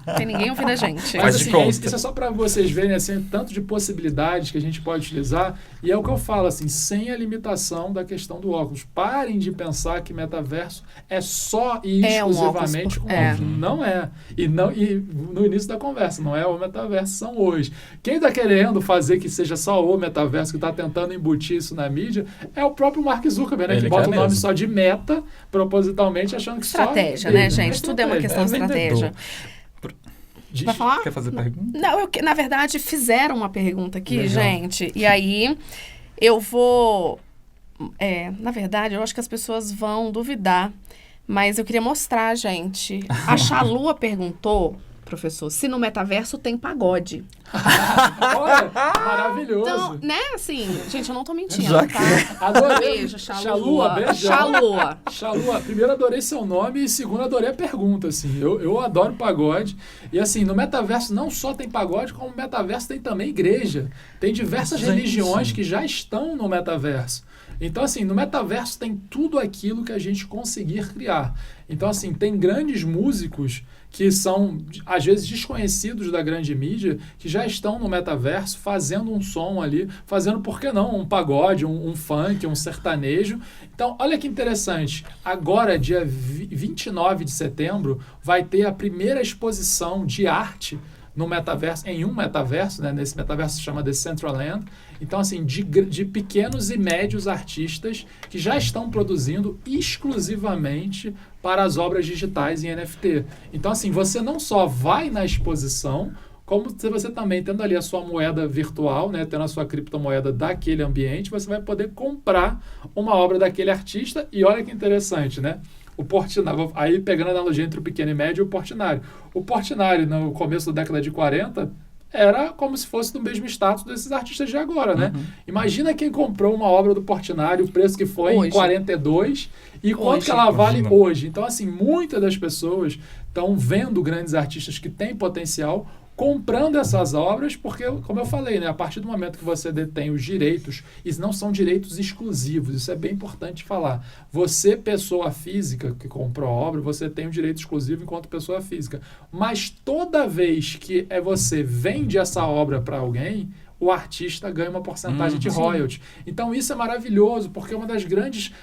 Não tem ninguém ouvindo a gente. Mas assim, isso é só para vocês verem assim, tanto de possibilidades que a gente pode utilizar. E é o que eu falo, assim, sem a limitação da questão do óculos. Parem de pensar que metaverso é só e exclusivamente com óculos. Não é. E no início da conversa, não é o metaverso, são hoje. Quem está querendo fazer que seja só o metaverso, que está tentando embutir isso na mídia, é o próprio Mark Zuckerberg, né, que bota o nome só de meta, propositalmente, achando que estratégia, né, gente? Tudo é uma questão de estratégia. Vai falar? Quer fazer pergunta? Não, na verdade, fizeram uma pergunta aqui, gente. E aí, eu vou... na verdade, eu acho que as pessoas vão duvidar. Mas eu queria mostrar, gente. A Chalua perguntou, professor, se no metaverso tem pagode. Olha, maravilhoso. Então, né, assim, gente, eu não tô mentindo, Já tá? Adorei. Beijo, Chalua. Chalua, beijão. Chalua. Chalua, primeiro adorei seu nome e segundo adorei a pergunta, assim. Eu adoro pagode. E assim, no metaverso não só tem pagode, como no metaverso tem também igreja. Tem diversas religiões que já estão no metaverso. Então, assim, no metaverso tem tudo aquilo que a gente conseguir criar. Então, assim, tem grandes músicos que são, às vezes, desconhecidos da grande mídia, que já estão no metaverso fazendo um som ali, fazendo, por que não, um pagode, um funk, um sertanejo. Então, olha que interessante. Agora, dia 29 de setembro, vai ter a primeira exposição de arte no metaverso, em um metaverso, né? Nesse metaverso se chama Decentraland. Então, assim, de pequenos e médios artistas que já estão produzindo exclusivamente para as obras digitais em NFT. Então, assim, você não só vai na exposição, como você também, tendo ali a sua moeda virtual, né, tendo a sua criptomoeda daquele ambiente, você vai poder comprar uma obra daquele artista. E olha que interessante, né? O Portinari, aí pegando a analogia entre o pequeno e médio e o Portinari. O Portinari, no começo da década de 40, era como se fosse do mesmo status desses artistas de agora, né? Imagina quem comprou uma obra do Portinari, o preço que foi hoje, em 42, e quanto que ela vale hoje. Então, assim, muitas das pessoas estão vendo grandes artistas que têm potencial, comprando essas obras, porque, como eu falei, né, a partir do momento que você detém os direitos, e não são direitos exclusivos, isso é bem importante falar. Você, pessoa física que comprou a obra, você tem o direito exclusivo enquanto pessoa física. Mas toda vez que você vende essa obra para alguém, o artista ganha uma porcentagem de royalty. Então, isso é maravilhoso, porque uma das grandes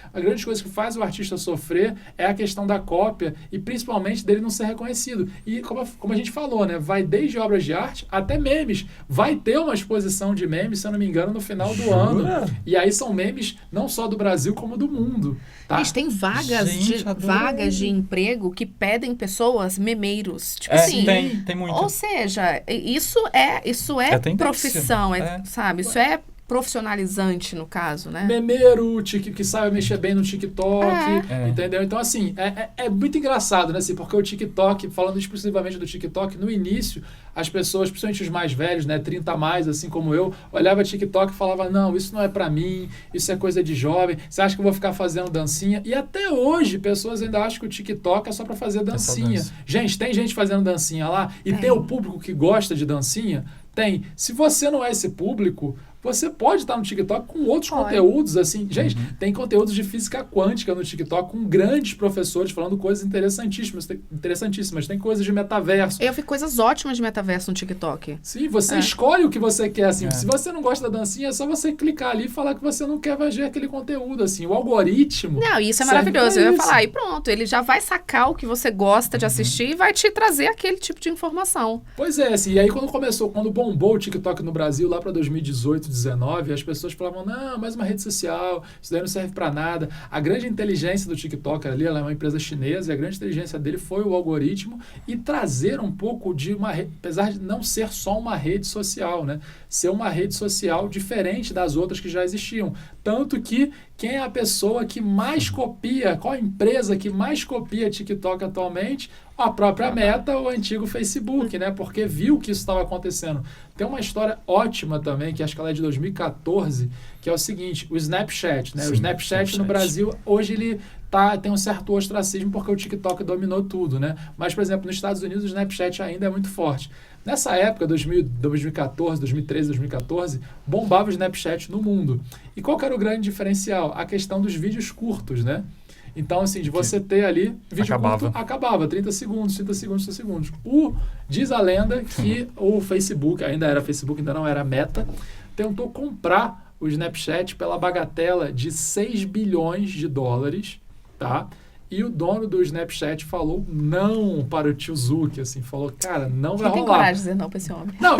coisas que faz o artista sofrer é a questão da cópia e, principalmente, dele não ser reconhecido. E, como a gente falou, né, vai desde obras de arte até memes. Vai ter uma exposição de memes, se eu não me engano, no final do ano. E aí são memes não só do Brasil, como do mundo. Tá? Gente, tem vagas de emprego que pedem pessoas memeiros. Tipo assim. Tem muito. Ou seja, isso é profissão. Sabe? Isso é profissionalizante, no caso, né? Memeiro, que sabe mexer bem no TikTok, entendeu? Então, assim, é muito engraçado, né? Assim, porque o TikTok, falando exclusivamente do TikTok, no início, as pessoas, principalmente os mais velhos, né, 30 a mais, assim como eu, olhava TikTok e falava, não, isso não é pra mim, isso é coisa de jovem, você acha que eu vou ficar fazendo dancinha? E até hoje, pessoas ainda acham que o TikTok é só pra fazer dancinha. Gente, tem gente fazendo dancinha lá, e tem o público que gosta de dancinha? Tem. Se você não é esse público, você pode estar no TikTok com outros conteúdos, assim. Gente, tem conteúdos de física quântica no TikTok com grandes professores falando coisas interessantíssimas. Tem coisas de metaverso. Eu vi coisas ótimas de metaverso no TikTok. Sim, você escolhe o que você quer, assim. Se você não gosta da dancinha, é só você clicar ali e falar que você não quer ver aquele conteúdo, assim. O algoritmo... Não, isso é maravilhoso. Eu ia falar, e pronto, ele já vai sacar o que você gosta de assistir e vai te trazer aquele tipo de informação. Pois é, assim. E aí quando bombou o TikTok no Brasil, lá para 2018, 19, as pessoas falavam, não, mais uma rede social, isso daí não serve para nada. A grande inteligência do TikTok ali, ela é uma empresa chinesa, e a grande inteligência dele foi o algoritmo e trazer um pouco de apesar de não ser só uma rede social, né? Ser uma rede social diferente das outras que já existiam. Tanto que quem é a pessoa que mais copia, qual a empresa que mais copia TikTok atualmente? A própria Meta, o antigo Facebook, né? Porque viu que isso estava acontecendo. Tem uma história ótima também, que acho que ela é de 2014, que é o seguinte, o Snapchat, né? Sim, o Snapchat no Brasil, hoje ele tem um certo ostracismo porque o TikTok dominou tudo, né? Mas, por exemplo, nos Estados Unidos o Snapchat ainda é muito forte. Nessa época, 2014, 2013, 2014, bombava o Snapchat no mundo. E qual que era o grande diferencial? A questão dos vídeos curtos, né? Então, assim, de você ter ali vídeo curto, acabava, 30 segundos, 30 segundos, 30 segundos. Diz a lenda que o Facebook, ainda era Facebook, ainda não era Meta, tentou comprar o Snapchat pela bagatela de 6 bilhões de dólares, tá? E o dono do Snapchat falou não para o tio Zuck, assim, falou, cara, não vai rolar. Tem coragem de dizer não para esse homem. Não,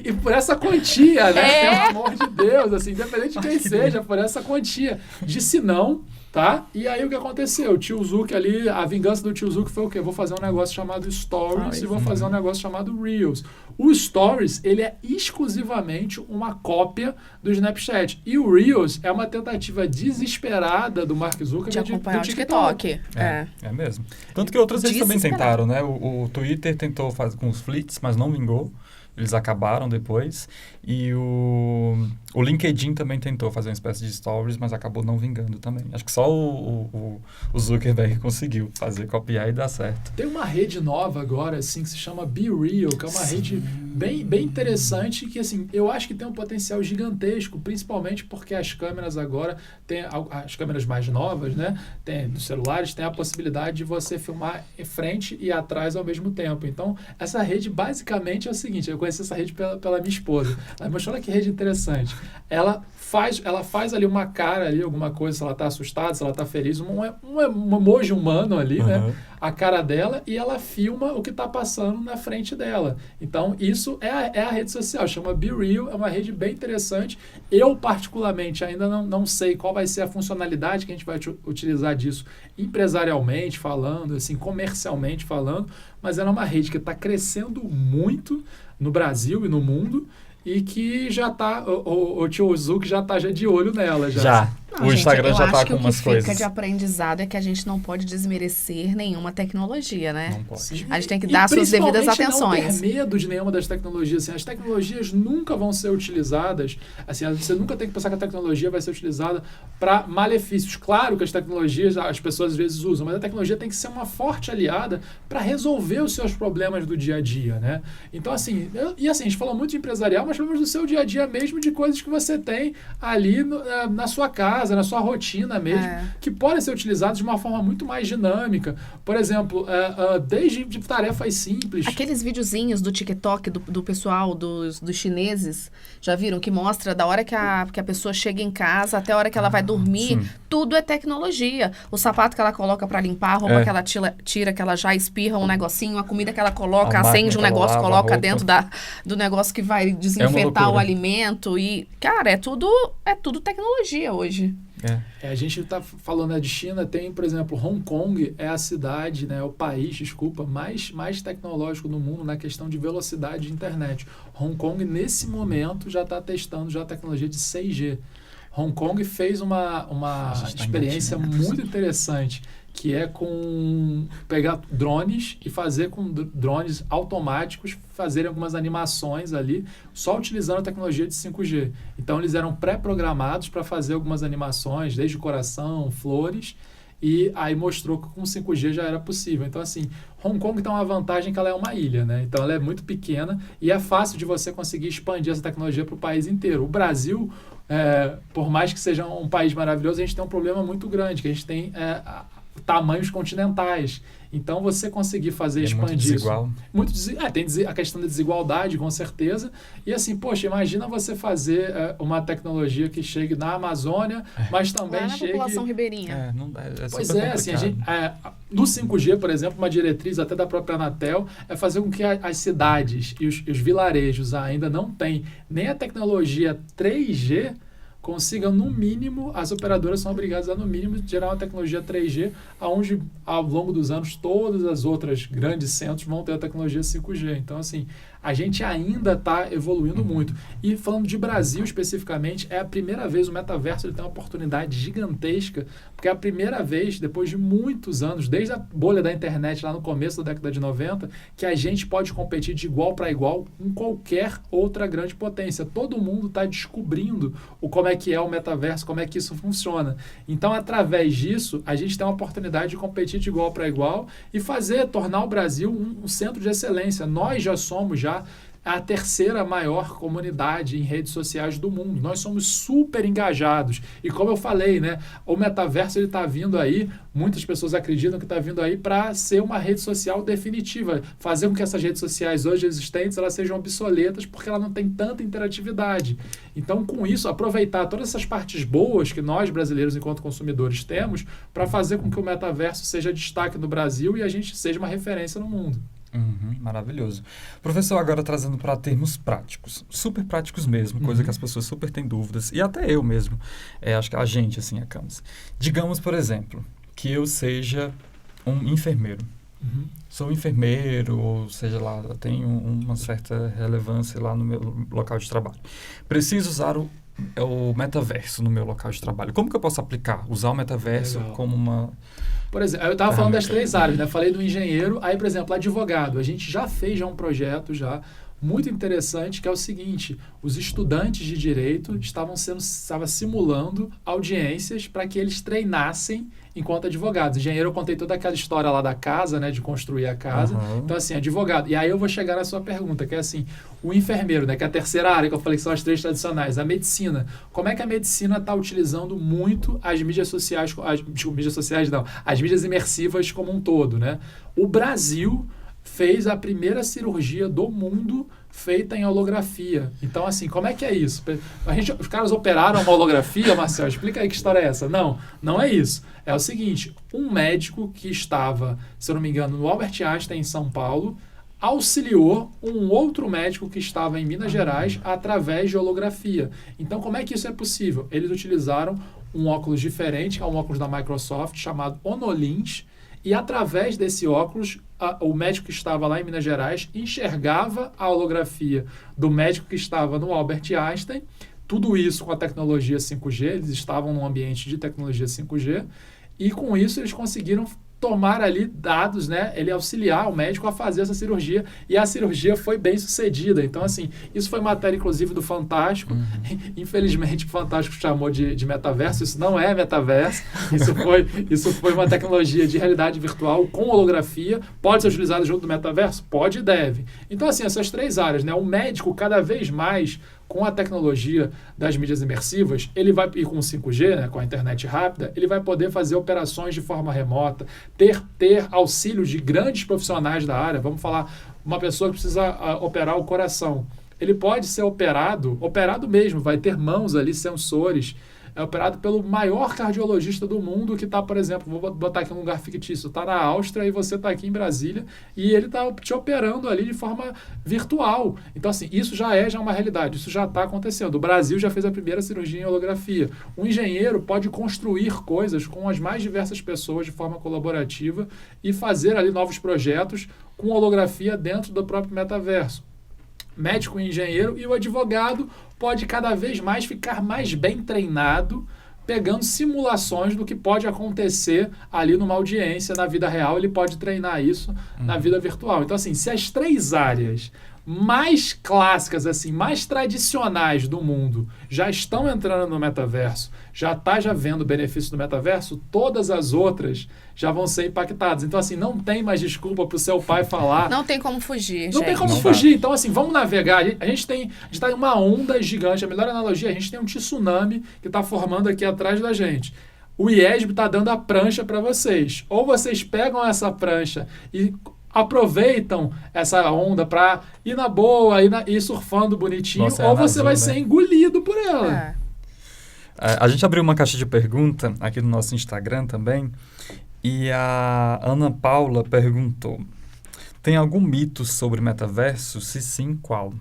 e por essa quantia, né? Pelo amor de Deus, assim, independente de quem seja, por essa quantia. Disse não, tá? E aí o que aconteceu? O tio Zuck ali, a vingança do tio Zuck foi o quê? Vou fazer um negócio chamado Stories e vou fazer um negócio chamado Reels. O Stories, ele é exclusivamente uma cópia do Snapchat. E o Reels é uma tentativa desesperada do Mark Zuckerberg de acompanhar o TikTok. É mesmo. Tanto que outras redes também tentaram, né? O Twitter tentou fazer com os Fleets, mas não vingou. Eles acabaram depois. E o LinkedIn também tentou fazer uma espécie de stories, mas acabou não vingando também. Acho que só o Zuckerberg conseguiu copiar e dar certo. Tem uma rede nova agora, assim, que se chama BeReal, que é uma rede bem interessante, que, assim, eu acho que tem um potencial gigantesco, principalmente porque as câmeras agora, as câmeras mais novas, né, dos celulares, tem a possibilidade de você filmar em frente e atrás ao mesmo tempo. Então, essa rede, basicamente, é o seguinte, eu conheci essa rede pela minha esposa. Ela mostrou, olha que rede interessante. Ela faz ali uma cara, ali, alguma coisa, se ela está assustada, se ela está feliz, um emoji humano ali, né? A cara dela, e ela filma o que está passando na frente dela. Então, isso é a rede social, chama BeReal, é uma rede bem interessante. Eu, particularmente, ainda não sei qual vai ser a funcionalidade que a gente vai utilizar disso empresarialmente falando, assim, comercialmente falando, mas ela é uma rede que está crescendo muito no Brasil e no mundo, e que já está, o tio Zuck já está de olho nela. Já. Não, o Instagram já está com umas coisas. Eu acho que o que fica de aprendizado é que a gente não pode desmerecer nenhuma tecnologia, né? Não pode. Sim. A gente tem que dar suas devidas atenções. Não ter medo de nenhuma das tecnologias. Assim, as tecnologias nunca vão ser utilizadas, assim, você nunca tem que pensar que a tecnologia vai ser utilizada para malefícios. Claro que as tecnologias, as pessoas às vezes usam, mas a tecnologia tem que ser uma forte aliada para resolver os seus problemas do dia a dia, né? Então, assim, a gente falou muito de empresarial, mas falamos do seu dia a dia mesmo, de coisas que você tem ali na sua casa, na sua rotina mesmo, que podem ser utilizados de uma forma muito mais dinâmica. Por exemplo, desde tarefas simples. Aqueles videozinhos do TikTok do pessoal, dos chineses, já viram? Que mostra da hora que a pessoa chega em casa até a hora que ela vai dormir, tudo é tecnologia. O sapato que ela coloca para limpar, a roupa que ela tira, que ela já espirra um negocinho, a comida que ela coloca, acende um negócio, coloca dentro do negócio que vai desinfetar o alimento. E, cara, é tudo tecnologia hoje. A gente está falando de China, tem, por exemplo, Hong Kong é a cidade, né, o país, mais tecnológico do mundo na questão de velocidade de internet. Hong Kong, nesse momento, já está testando a tecnologia de 6G. Hong Kong fez uma experiência muito interessante, que é pegar drones e fazer com drones automáticos, fazerem algumas animações ali, só utilizando a tecnologia de 5G. Então, eles eram pré-programados para fazer algumas animações, desde coração, flores, e aí mostrou que com 5G já era possível. Então, assim, Hong Kong tem uma vantagem que ela é uma ilha, né? Então, ela é muito pequena e é fácil de você conseguir expandir essa tecnologia para o país inteiro. O Brasil, por mais que seja um país maravilhoso, a gente tem um problema muito grande, que a gente tem tamanhos continentais. Então, você conseguir fazer Muito expandir desigual. isso. Tem a questão da desigualdade, com certeza. E assim, poxa, imagina você fazer uma tecnologia que chegue na Amazônia, mas também Lá na chegue... população ribeirinha. Pois super é, assim, complicado. no 5G, por exemplo, uma diretriz até da própria Anatel é fazer com que as cidades e os vilarejos ainda não têm nem a tecnologia 3G, consigam, no mínimo, as operadoras são obrigadas a, no mínimo, gerar uma tecnologia 3G, onde, ao longo dos anos, todas as outras grandes centros vão ter a tecnologia 5G. Então, assim, a gente ainda está evoluindo muito. E falando de Brasil especificamente, é a primeira vez o metaverso ele tem uma oportunidade gigantesca, porque é a primeira vez, depois de muitos anos, desde a bolha da internet lá no começo da década de 90, que a gente pode competir de igual para igual com qualquer outra grande potência. Todo mundo está descobrindo como é que é o metaverso, como é que isso funciona. Então, através disso, a gente tem uma oportunidade de competir de igual para igual e tornar o Brasil um centro de excelência. Nós já somos a terceira maior comunidade em redes sociais do mundo. Nós somos super engajados. E como eu falei, né, o metaverso está vindo aí, muitas pessoas acreditam que está vindo aí para ser uma rede social definitiva, fazer com que essas redes sociais hoje existentes elas sejam obsoletas porque ela não tem tanta interatividade. Então, com isso, aproveitar todas essas partes boas que nós, brasileiros, enquanto consumidores, temos para fazer com que o metaverso seja destaque no Brasil e a gente seja uma referência no mundo. Maravilhoso. Professor, agora trazendo para termos práticos, super práticos mesmo, coisa que as pessoas super têm dúvidas, e até eu mesmo, acho que a gente, assim, a Camis. Digamos, por exemplo, que eu seja um enfermeiro. Sou enfermeiro, ou seja lá, tenho uma certa relevância lá no meu local de trabalho. Preciso usar o metaverso no meu local de trabalho. Como que eu posso usar o metaverso como uma... Por exemplo, eu estava falando das 3 áreas, né? Falei do engenheiro, aí, por exemplo, advogado. A gente já fez um projeto muito interessante, que é o seguinte: os estudantes de direito estavam simulando audiências para que eles treinassem enquanto advogados. Engenheiro, eu contei toda aquela história lá da casa, né, de construir a casa. Então, assim, advogado. E aí eu vou chegar na sua pergunta, que é assim, o enfermeiro, né, que é a terceira área que eu falei que são as 3 tradicionais, a medicina. Como é que a medicina está utilizando muito as mídias sociais, as mídias imersivas como um todo, né? O Brasil fez a primeira cirurgia do mundo feita em holografia. Então, assim, como é que é isso? Os caras operaram uma holografia, Marcelo? Explica aí que história é essa. Não é isso. É o seguinte, um médico que estava, se eu não me engano, no Albert Einstein, em São Paulo, auxiliou um outro médico que estava em Minas Gerais através de holografia. Então, como é que isso é possível? Eles utilizaram um óculos diferente, que é um óculos da Microsoft, chamado HoloLens, e através desse óculos, o médico que estava lá em Minas Gerais enxergava a holografia do médico que estava no Albert Einstein, tudo isso com a tecnologia 5G, eles estavam num ambiente de tecnologia 5G, e com isso eles conseguiram tomar ali dados, né? Ele auxiliar o médico a fazer essa cirurgia, e a cirurgia foi bem sucedida. Então, assim, isso foi matéria, inclusive, do Fantástico. Infelizmente, o Fantástico chamou de metaverso. Isso não é metaverso. Isso foi uma tecnologia de realidade virtual com holografia. Pode ser utilizado junto do metaverso? Pode e deve. Então, assim, essas 3 áreas, né? O médico, cada vez mais, com a tecnologia das mídias imersivas, ele vai, e com o 5G, né, com a internet rápida, ele vai poder fazer operações de forma remota, ter auxílio de grandes profissionais da área. Vamos falar, uma pessoa que precisa operar o coração. Ele pode ser operado mesmo, vai ter mãos ali, sensores, operado pelo maior cardiologista do mundo, que está, por exemplo, vou botar aqui um lugar fictício, está na Áustria e você está aqui em Brasília, e ele está te operando ali de forma virtual. Então, assim, isso já é uma realidade, isso já está acontecendo. O Brasil já fez a primeira cirurgia em holografia. Um engenheiro pode construir coisas com as mais diversas pessoas de forma colaborativa e fazer ali novos projetos com holografia dentro do próprio metaverso. Médico e engenheiro, e o advogado pode cada vez mais ficar mais bem treinado, pegando simulações do que pode acontecer ali numa audiência na vida real. Ele pode treinar isso na vida virtual. Então, assim, se as 3 áreas mais clássicas, assim, mais tradicionais do mundo já estão entrando no metaverso, já vendo benefício do metaverso, todas as outras já vão ser impactadas. Então, assim, não tem mais desculpa para o seu pai falar. Não tem como fugir, Não tem como fugir. Então, assim, vamos navegar. A gente está em uma onda gigante. A melhor analogia, a gente tem um tsunami que está formando aqui atrás da gente. o IESB está dando a prancha para vocês. Ou vocês pegam essa prancha e aproveitam essa onda para ir na boa, ir surfando bonitinho, Nossa, ou você vai né? ser engolido por ela. A gente abriu uma caixa de pergunta aqui no nosso Instagram também, e a Ana Paula perguntou: tem algum mito sobre metaverso? Se sim, qual?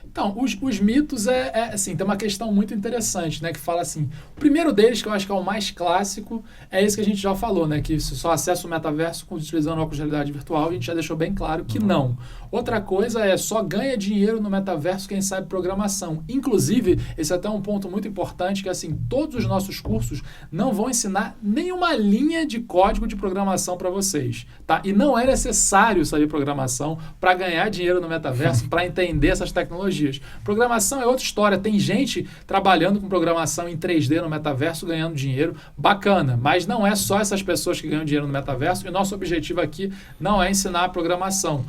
Então, os mitos assim, tem uma questão muito interessante, né? Que fala assim, o primeiro deles, que eu acho que é o mais clássico, é esse que a gente já falou, né? Que se só acessa o metaverso utilizando óculos de realidade virtual, a gente já deixou bem claro que não. Outra coisa é só ganha dinheiro no metaverso quem sabe programação. Inclusive, esse é até um ponto muito importante, que assim, todos os nossos cursos não vão ensinar nenhuma linha de código de programação para vocês, tá? E não é necessário saber programação para ganhar dinheiro no metaverso, para entender essas tecnologias. Programação é outra história. Tem gente trabalhando com programação em 3D no metaverso, ganhando dinheiro, bacana, mas não é só essas pessoas que ganham dinheiro no metaverso, e nosso objetivo aqui não é ensinar a programação.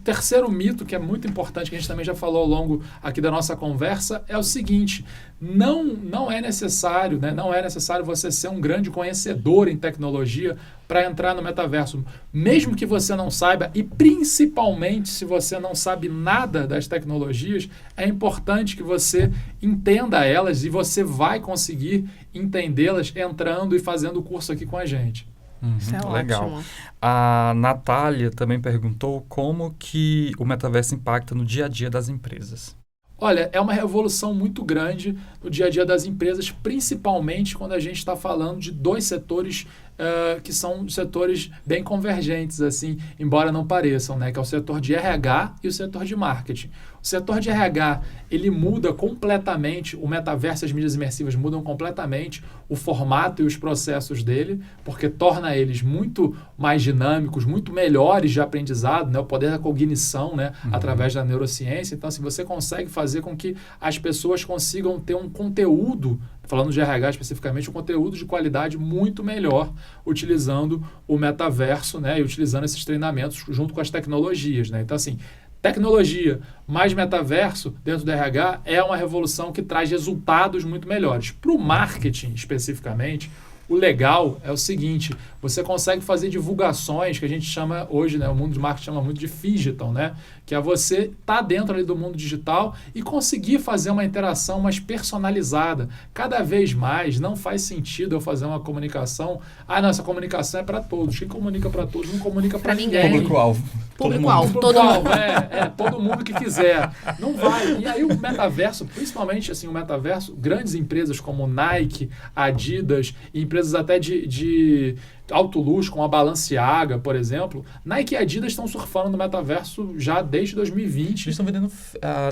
Terceiro mito, que é muito importante, que a gente também já falou ao longo aqui da nossa conversa, é o seguinte: não é necessário, né? Não é necessário você ser um grande conhecedor em tecnologia para entrar no metaverso. Mesmo que você não saiba, e principalmente se você não sabe nada das tecnologias, é importante que você entenda elas, e você vai conseguir entendê-las entrando e fazendo o curso aqui com a gente. Isso é legal. ótimo. A Natália também perguntou como que o metaverso impacta no dia a dia das empresas. Olha, é uma revolução muito grande no dia a dia das empresas, principalmente quando a gente está falando de dois setores que são setores bem convergentes, assim, embora não pareçam, né? Que é o setor de RH e o setor de marketing. O setor de RH, ele muda completamente, o metaverso e as mídias imersivas mudam completamente o formato e os processos dele, porque torna eles muito mais dinâmicos, muito melhores de aprendizado, né? O poder da cognição, né? Através da neurociência. Então, assim, você consegue fazer com que as pessoas consigam ter um conteúdo, falando de RH especificamente, um conteúdo de qualidade muito melhor utilizando o metaverso, né? E utilizando esses treinamentos junto com as tecnologias, né? Então, assim, tecnologia mais metaverso dentro do RH é uma revolução que traz resultados muito melhores. Para o marketing, especificamente, o legal é o seguinte: você consegue fazer divulgações que a gente chama hoje, né, o mundo de marketing chama muito de phygital, né, que é você estar dentro ali do mundo digital e conseguir fazer uma interação mais personalizada. Cada vez mais não faz sentido eu fazer uma comunicação, não, essa comunicação é para todos. Quem comunica para todos não comunica para ninguém. Público-alvo. Público-alvo. Todo mundo. Todo mundo que quiser. Não vai. E aí o metaverso, principalmente assim, o metaverso, grandes empresas como Nike, Adidas, e empresas até de alto luxo, como a Balenciaga, por exemplo, Nike e Adidas estão surfando no metaverso já desde 2020. Eles estão vendendo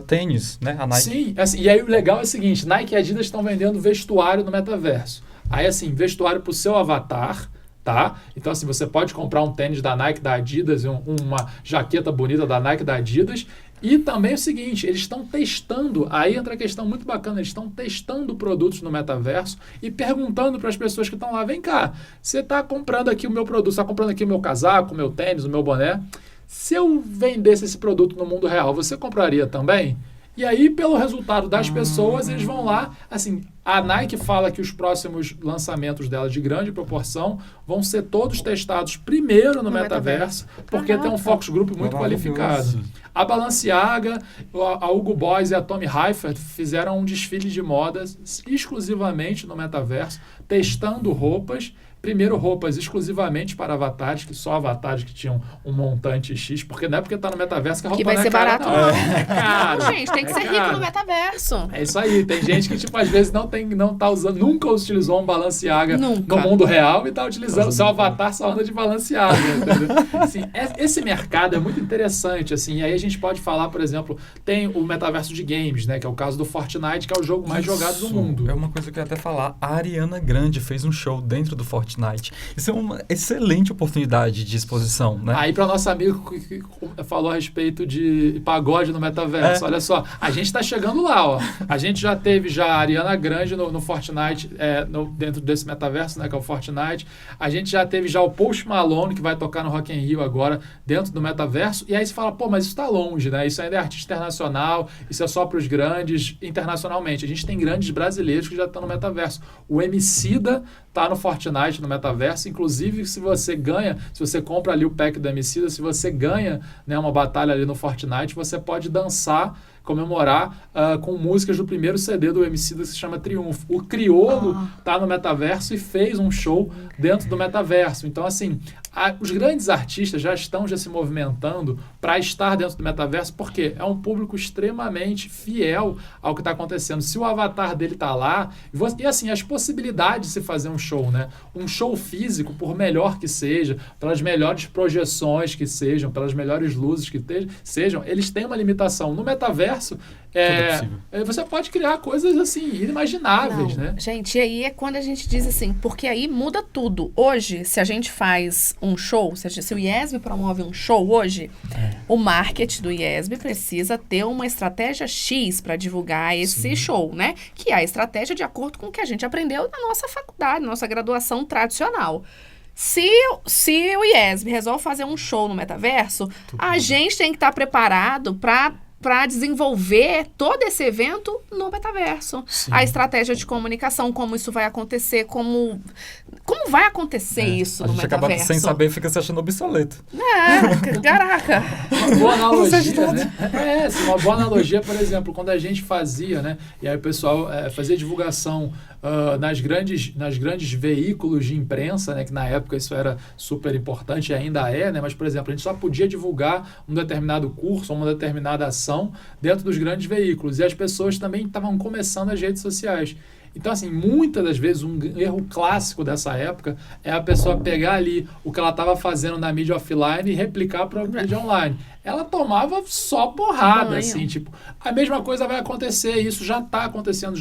tênis, né? A Nike. Sim, assim, e aí o legal é o seguinte: Nike e Adidas estão vendendo vestuário no metaverso. Aí, assim, vestuário para o seu avatar, tá? Então, assim, você pode comprar um tênis da Nike, da Adidas, uma jaqueta bonita da Nike, da Adidas. E também o seguinte, eles estão testando, aí entra a questão muito bacana, eles estão testando produtos no metaverso e perguntando para as pessoas que estão lá: vem cá, você está comprando aqui o meu produto, você está comprando aqui o meu casaco, o meu tênis, o meu boné, se eu vendesse esse produto no mundo real, você compraria também? E aí, pelo resultado das pessoas, eles vão lá, assim, a Nike fala que os próximos lançamentos dela de grande proporção vão ser todos testados primeiro no metaverso, porque tem um focus group muito qualificado. A Balenciaga, a Hugo Boss e a Tommy Hilfiger fizeram um desfile de modas exclusivamente no metaverso, testando roupas. Primeiro, roupas exclusivamente para avatares, que só avatares que tinham um montante X, porque não é porque está no metaverso que a roupa vai não ser é cara, barato, não. não. É caro. Não, gente, tem que ser rico no metaverso. É isso aí. Tem gente que, tipo, às vezes não tá usando, nunca utilizou um Balenciaga no mundo real e tá utilizando. Seu avatar só anda de Balenciaga, entendeu? Assim, esse mercado é muito interessante, assim. E aí a gente pode falar, por exemplo, tem o metaverso de games, né? Que é o caso do Fortnite, que é o jogo mais jogado do mundo. É uma coisa que eu ia até falar. A Ariana Grande fez um show dentro do Fortnite. Isso é uma excelente oportunidade de exposição, né? Aí, para nosso amigo que falou a respeito de pagode no metaverso, olha só, a gente está chegando lá, ó. A gente já teve a Ariana Grande grande no Fortnite, dentro desse metaverso, né, que é o Fortnite. A gente já teve o Post Malone, que vai tocar no Rock in Rio agora, dentro do metaverso. E aí você fala, pô, mas isso tá longe, né? Isso ainda é artista internacional, isso é só para os grandes internacionalmente. A gente tem grandes brasileiros que já estão no metaverso. O Emicida tá no Fortnite, no metaverso. Inclusive, se você compra ali o pack do Emicida, se você ganha, né, uma batalha ali no Fortnite, você pode dançar, comemorar com músicas do primeiro CD do Emicida, que se chama Triunfo. O Criolo tá no metaverso e fez um show dentro do metaverso. Então, assim, os grandes artistas já estão se movimentando para estar dentro do metaverso, porque é um público extremamente fiel ao que está acontecendo. Se o avatar dele está lá, e assim, as possibilidades de se fazer um show, né? Um show físico, por melhor que seja, pelas melhores projeções que sejam, pelas melhores luzes que sejam, eles têm uma limitação. No metaverso, você pode criar coisas assim, inimagináveis, né? Gente, e aí é quando a gente diz assim, porque aí muda tudo. Hoje, se a gente faz um show, se o IESB promove um show hoje, o marketing do IESB precisa ter uma estratégia X para divulgar esse show, né? Que é a estratégia de acordo com o que a gente aprendeu na nossa faculdade, na nossa graduação tradicional. Se o IESB resolve fazer um show no metaverso, a gente tem que estar preparado para desenvolver todo esse evento no metaverso. Sim. A estratégia de comunicação, como isso vai acontecer, como vai acontecer isso no metaverso. A gente acaba sem saber, fica se achando obsoleto. Caraca. Uma boa analogia, né? Uma boa analogia, por exemplo, quando a gente fazia, né? E aí o pessoal fazia divulgação nas grandes veículos de imprensa, né? Que na época isso era super importante e ainda é, né? Mas, por exemplo, a gente só podia divulgar um determinado curso, uma determinada ação dentro dos grandes veículos. E as pessoas também estavam começando as redes sociais. Então, assim, muitas das vezes, um erro clássico dessa época é a pessoa pegar ali o que ela estava fazendo na mídia offline e replicar para a mídia online. Ela tomava só porrada, assim, tipo, a mesma coisa vai acontecer, isso já está acontecendo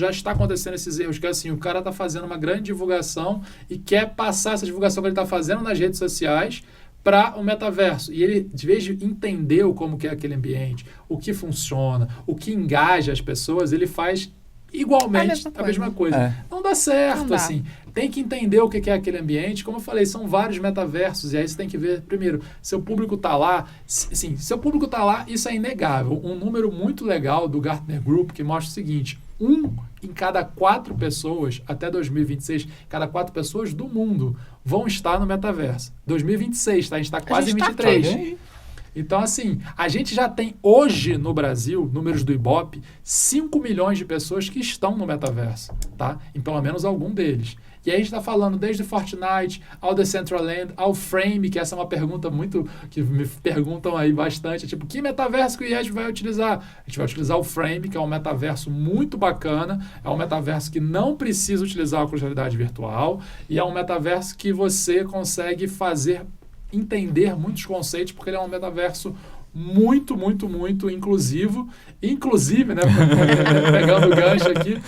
esses erros, que assim, o cara está fazendo uma grande divulgação e quer passar essa divulgação que ele está fazendo nas redes sociais para o metaverso. E ele, de vez de entender como que é aquele ambiente, o que funciona, o que engaja as pessoas, ele faz igualmente a mesma coisa. Não dá certo, não dá. Assim. Tem que entender o que é aquele ambiente. Como eu falei, são vários metaversos. E aí você tem que ver, primeiro, seu público está lá. Sim, seu público está lá, isso é inegável. Um número muito legal do Gartner Group que mostra o seguinte: 1 em cada 4 pessoas, até 2026, cada 4 pessoas do mundo vão estar no metaverso. 2026, tá? A gente está quase em 23. Então, assim, a gente já tem hoje no Brasil, números do Ibope, 5 milhões de pessoas que estão no metaverso, tá? Em pelo menos algum deles. E aí a gente está falando desde Fortnite, ao Decentraland, ao Frame, que essa é uma pergunta muito... que me perguntam aí bastante, tipo, que metaverso que o IESB vai utilizar? A gente vai utilizar o Frame, que é um metaverso muito bacana, é um metaverso que não precisa utilizar a realidade virtual, e é um metaverso que você consegue entender muitos conceitos, porque ele é um metaverso muito, muito, muito inclusivo. Inclusive, né, pegando o gancho aqui,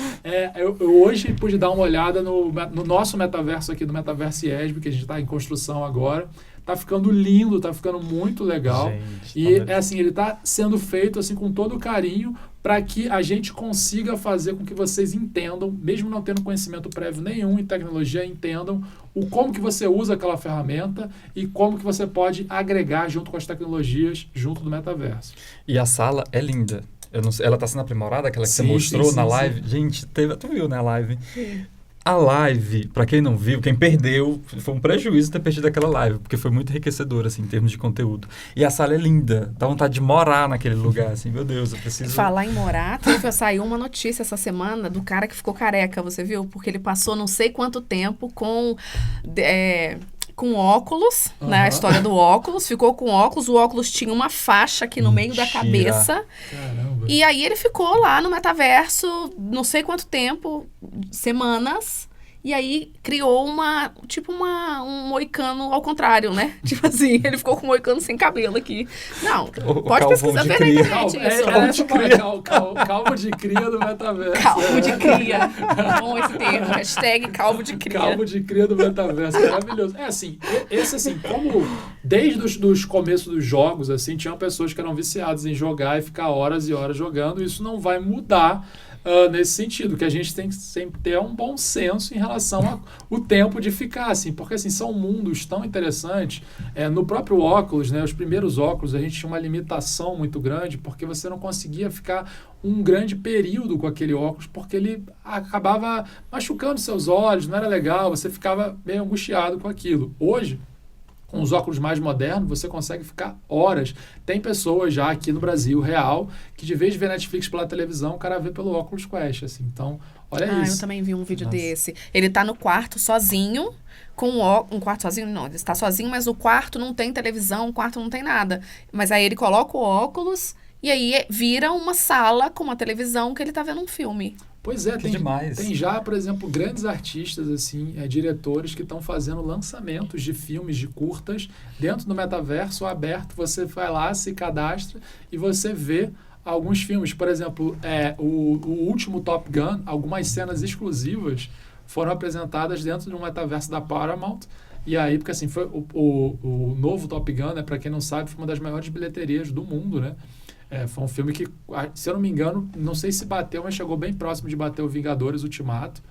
eu hoje pude dar uma olhada no nosso metaverso aqui, do Metaverso IESB, que a gente está em construção agora. Tá ficando lindo, tá ficando muito legal. Gente, e assim, ele tá sendo feito assim com todo carinho para que a gente consiga fazer com que vocês entendam, mesmo não tendo conhecimento prévio nenhum em tecnologia, entendam como que você usa aquela ferramenta e como que você pode agregar junto com as tecnologias, junto do metaverso. E a sala é linda. Ela está sendo aprimorada, aquela que você mostrou na live? Sim. Gente, tu viu, né, a live? Sim. A live, para quem não viu, quem perdeu, foi um prejuízo ter perdido aquela live, porque foi muito enriquecedora, assim, em termos de conteúdo. E a sala é linda, dá vontade de morar naquele lugar, assim, meu Deus, eu preciso... Falar em morar, saiu uma notícia essa semana do cara que ficou careca, você viu? Porque ele passou não sei quanto tempo com óculos, né? A história do óculos, ficou com óculos, o óculos tinha uma faixa aqui no meio da cabeça. Caramba. E aí ele ficou lá no metaverso, não sei quanto tempo, semanas, e aí criou um moicano ao contrário, né? Tipo assim, ele ficou com um moicano sem cabelo aqui. Não, pode pesquisar, ver na internet isso. Calvo de cria do metaverso. Calvo de cria. Bom esse termo, hashtag calvo de cria. Calvo de cria do metaverso, maravilhoso. Como desde os começos dos jogos, assim, tinham pessoas que eram viciadas em jogar e ficar horas e horas jogando, isso não vai mudar nesse sentido, que a gente tem que sempre ter um bom senso em relação ao tempo de ficar, assim, porque assim, são mundos tão interessantes. No próprio óculos, né, os primeiros óculos, a gente tinha uma limitação muito grande, porque você não conseguia ficar um grande período com aquele óculos, porque ele acabava machucando seus olhos, não era legal, você ficava meio angustiado com aquilo. Hoje, com os óculos mais modernos, você consegue ficar horas. Tem pessoas já aqui no Brasil, real, que de vez de ver Netflix pela televisão, o cara vê pelo Oculus Quest, assim. Então, olha isso. Eu também vi um vídeo desse. Ele tá no quarto sozinho, com um quarto sozinho, não, ele está sozinho, mas o quarto não tem televisão, o quarto não tem nada. Mas aí ele coloca o óculos e aí vira uma sala com uma televisão que ele tá vendo um filme. Pois é, tem já, por exemplo, grandes artistas, assim, diretores que estão fazendo lançamentos de filmes, de curtas, dentro do metaverso aberto. Você vai lá, se cadastra e você vê alguns filmes. Por exemplo, o último Top Gun, algumas cenas exclusivas foram apresentadas dentro do metaverso da Paramount. E aí, porque assim, foi o novo Top Gun, né, para quem não sabe, foi uma das maiores bilheterias do mundo, né? Foi um filme que, se eu não me engano, não sei se bateu, mas chegou bem próximo de bater o Vingadores Ultimato.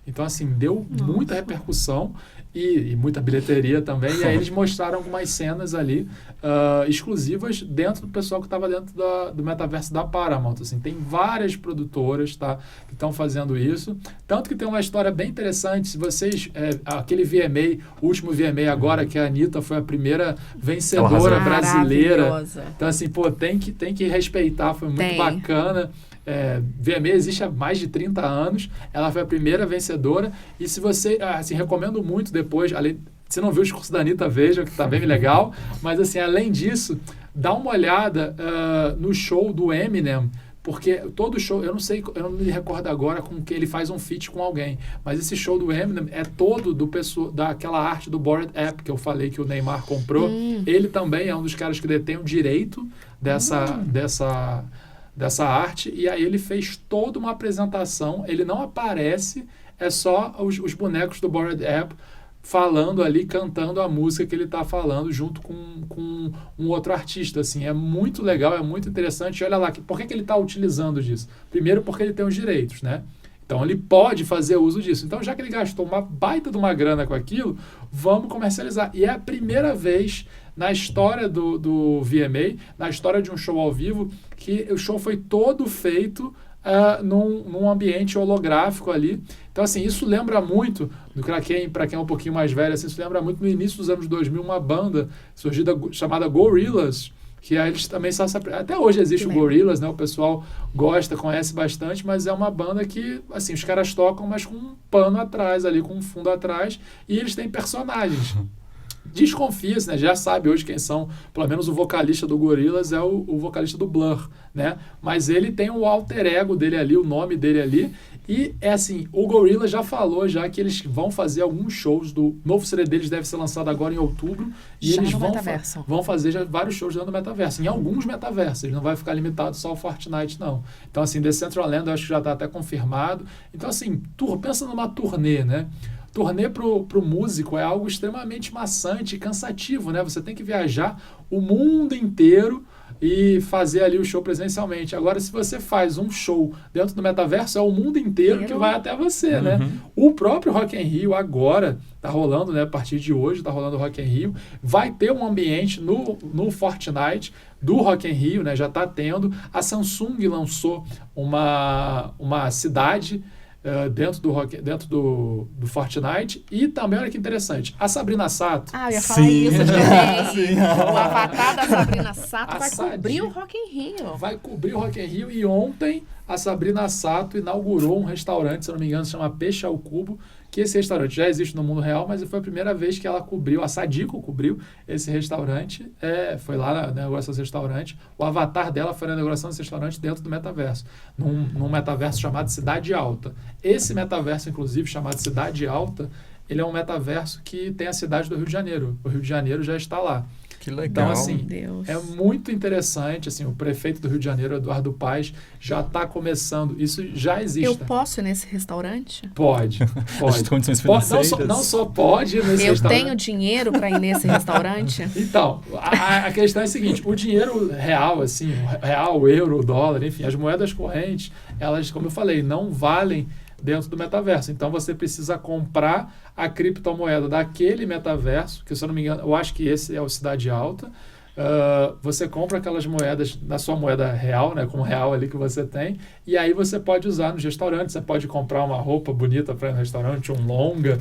Então, assim, deu muita repercussão e muita bilheteria também. E aí eles mostraram algumas cenas ali exclusivas dentro do pessoal que estava dentro do metaverso da Paramount. Assim, tem várias produtoras, tá, que estão fazendo isso. Tanto que tem uma história bem interessante. Se vocês... aquele VMA, o último VMA agora, que a Anitta foi a primeira vencedora brasileira. Então, assim, tem que respeitar. Foi muito bacana. VMA existe há mais de 30 anos, ela foi a primeira vencedora, e se você, assim, recomendo muito depois, se não viu o discurso da Anitta, veja, que está bem legal, mas assim, além disso, dá uma olhada no show do Eminem, porque todo show, eu não me recordo agora com que ele faz um feat com alguém, mas esse show do Eminem é todo daquela arte do Bored App, que eu falei que o Neymar comprou. Ele também é um dos caras que detém o direito dessa arte, e aí ele fez toda uma apresentação. Ele não aparece, é só os bonecos do Bored App falando ali, cantando a música que ele está falando junto com um outro artista, assim. É muito legal, é muito interessante. Olha lá, por que ele está utilizando disso? Primeiro porque ele tem os direitos, né? Então ele pode fazer uso disso. Então, já que ele gastou uma baita de uma grana com aquilo, vamos comercializar. E é a primeira vez na história do VMA, na história de um show ao vivo, que o show foi todo feito num ambiente holográfico ali. Então, assim, isso lembra muito, para quem é um pouquinho mais velho, assim, isso lembra muito no início dos anos 2000, uma banda surgida chamada Gorillaz, que aí eles também até hoje existe o Gorillaz, né? O pessoal gosta, conhece bastante, mas é uma banda que, assim, os caras tocam, mas com um pano atrás ali, com um fundo atrás, e eles têm personagens. Desconfia-se, né? Já sabe hoje quem são, pelo menos o vocalista do Gorillaz é o vocalista do Blur, né? Mas ele tem o alter ego dele ali, o nome dele ali, e é assim, o Gorillaz já falou já que eles vão fazer alguns shows do novo CD deles, deve ser lançado agora em outubro, e eles vão fazer já vários shows dentro do metaverso, em alguns metaversos, ele não vai ficar limitado só ao Fortnite, não. Então, assim, Decentraland eu acho que já está até confirmado. Então, assim, pensa numa turnê, né? Turnê pro músico é algo extremamente maçante e cansativo, né? Você tem que viajar o mundo inteiro e fazer ali o show presencialmente. Agora, se você faz um show dentro do metaverso, é o mundo inteiro que vai até você, né? O próprio Rock in Rio agora tá rolando, né? A partir de hoje tá rolando o Rock in Rio. Vai ter um ambiente no Fortnite do Rock in Rio, né? Já tá tendo. A Samsung lançou uma cidade dentro do Fortnite. E também, olha que interessante, a Sabrina Sato... eu ia falar isso também. O avatar da Sabrina Sato vai cobrir o Rock in Rio. Vai cobrir o Rock in Rio, e ontem a Sabrina Sato inaugurou um restaurante, se eu não me engano, se chama Peixe ao Cubo, que esse restaurante já existe no mundo real, mas foi a primeira vez que ela cobriu, a Sadiko cobriu esse restaurante, foi lá na inauguração desse restaurante, o avatar dela foi na inauguração desse restaurante dentro do metaverso, num metaverso chamado Cidade Alta. Esse metaverso, inclusive, chamado Cidade Alta, ele é um metaverso que tem a cidade do Rio de Janeiro. O Rio de Janeiro já está lá. Que legal. Então, assim, Deus. é muito interessante, assim, o prefeito do Rio de Janeiro, Eduardo Paes, já está começando, isso já existe. Eu posso ir nesse restaurante? Pode. As condições financeiras. Não só pode ir nesse Eu restaurante. tenho dinheiro para ir nesse restaurante? Então, a questão é a seguinte, o dinheiro real, assim, o real, o euro, o dólar, enfim, as moedas correntes, elas, como eu falei, não valem dentro do metaverso. Então, você precisa comprar a criptomoeda daquele metaverso, que, se eu não me engano, eu acho que esse é o Cidade Alta. Você compra aquelas moedas na sua moeda real, né, com o real ali que você tem, e aí você pode usar nos restaurantes. Você pode comprar uma roupa bonita para ir no restaurante, um longa,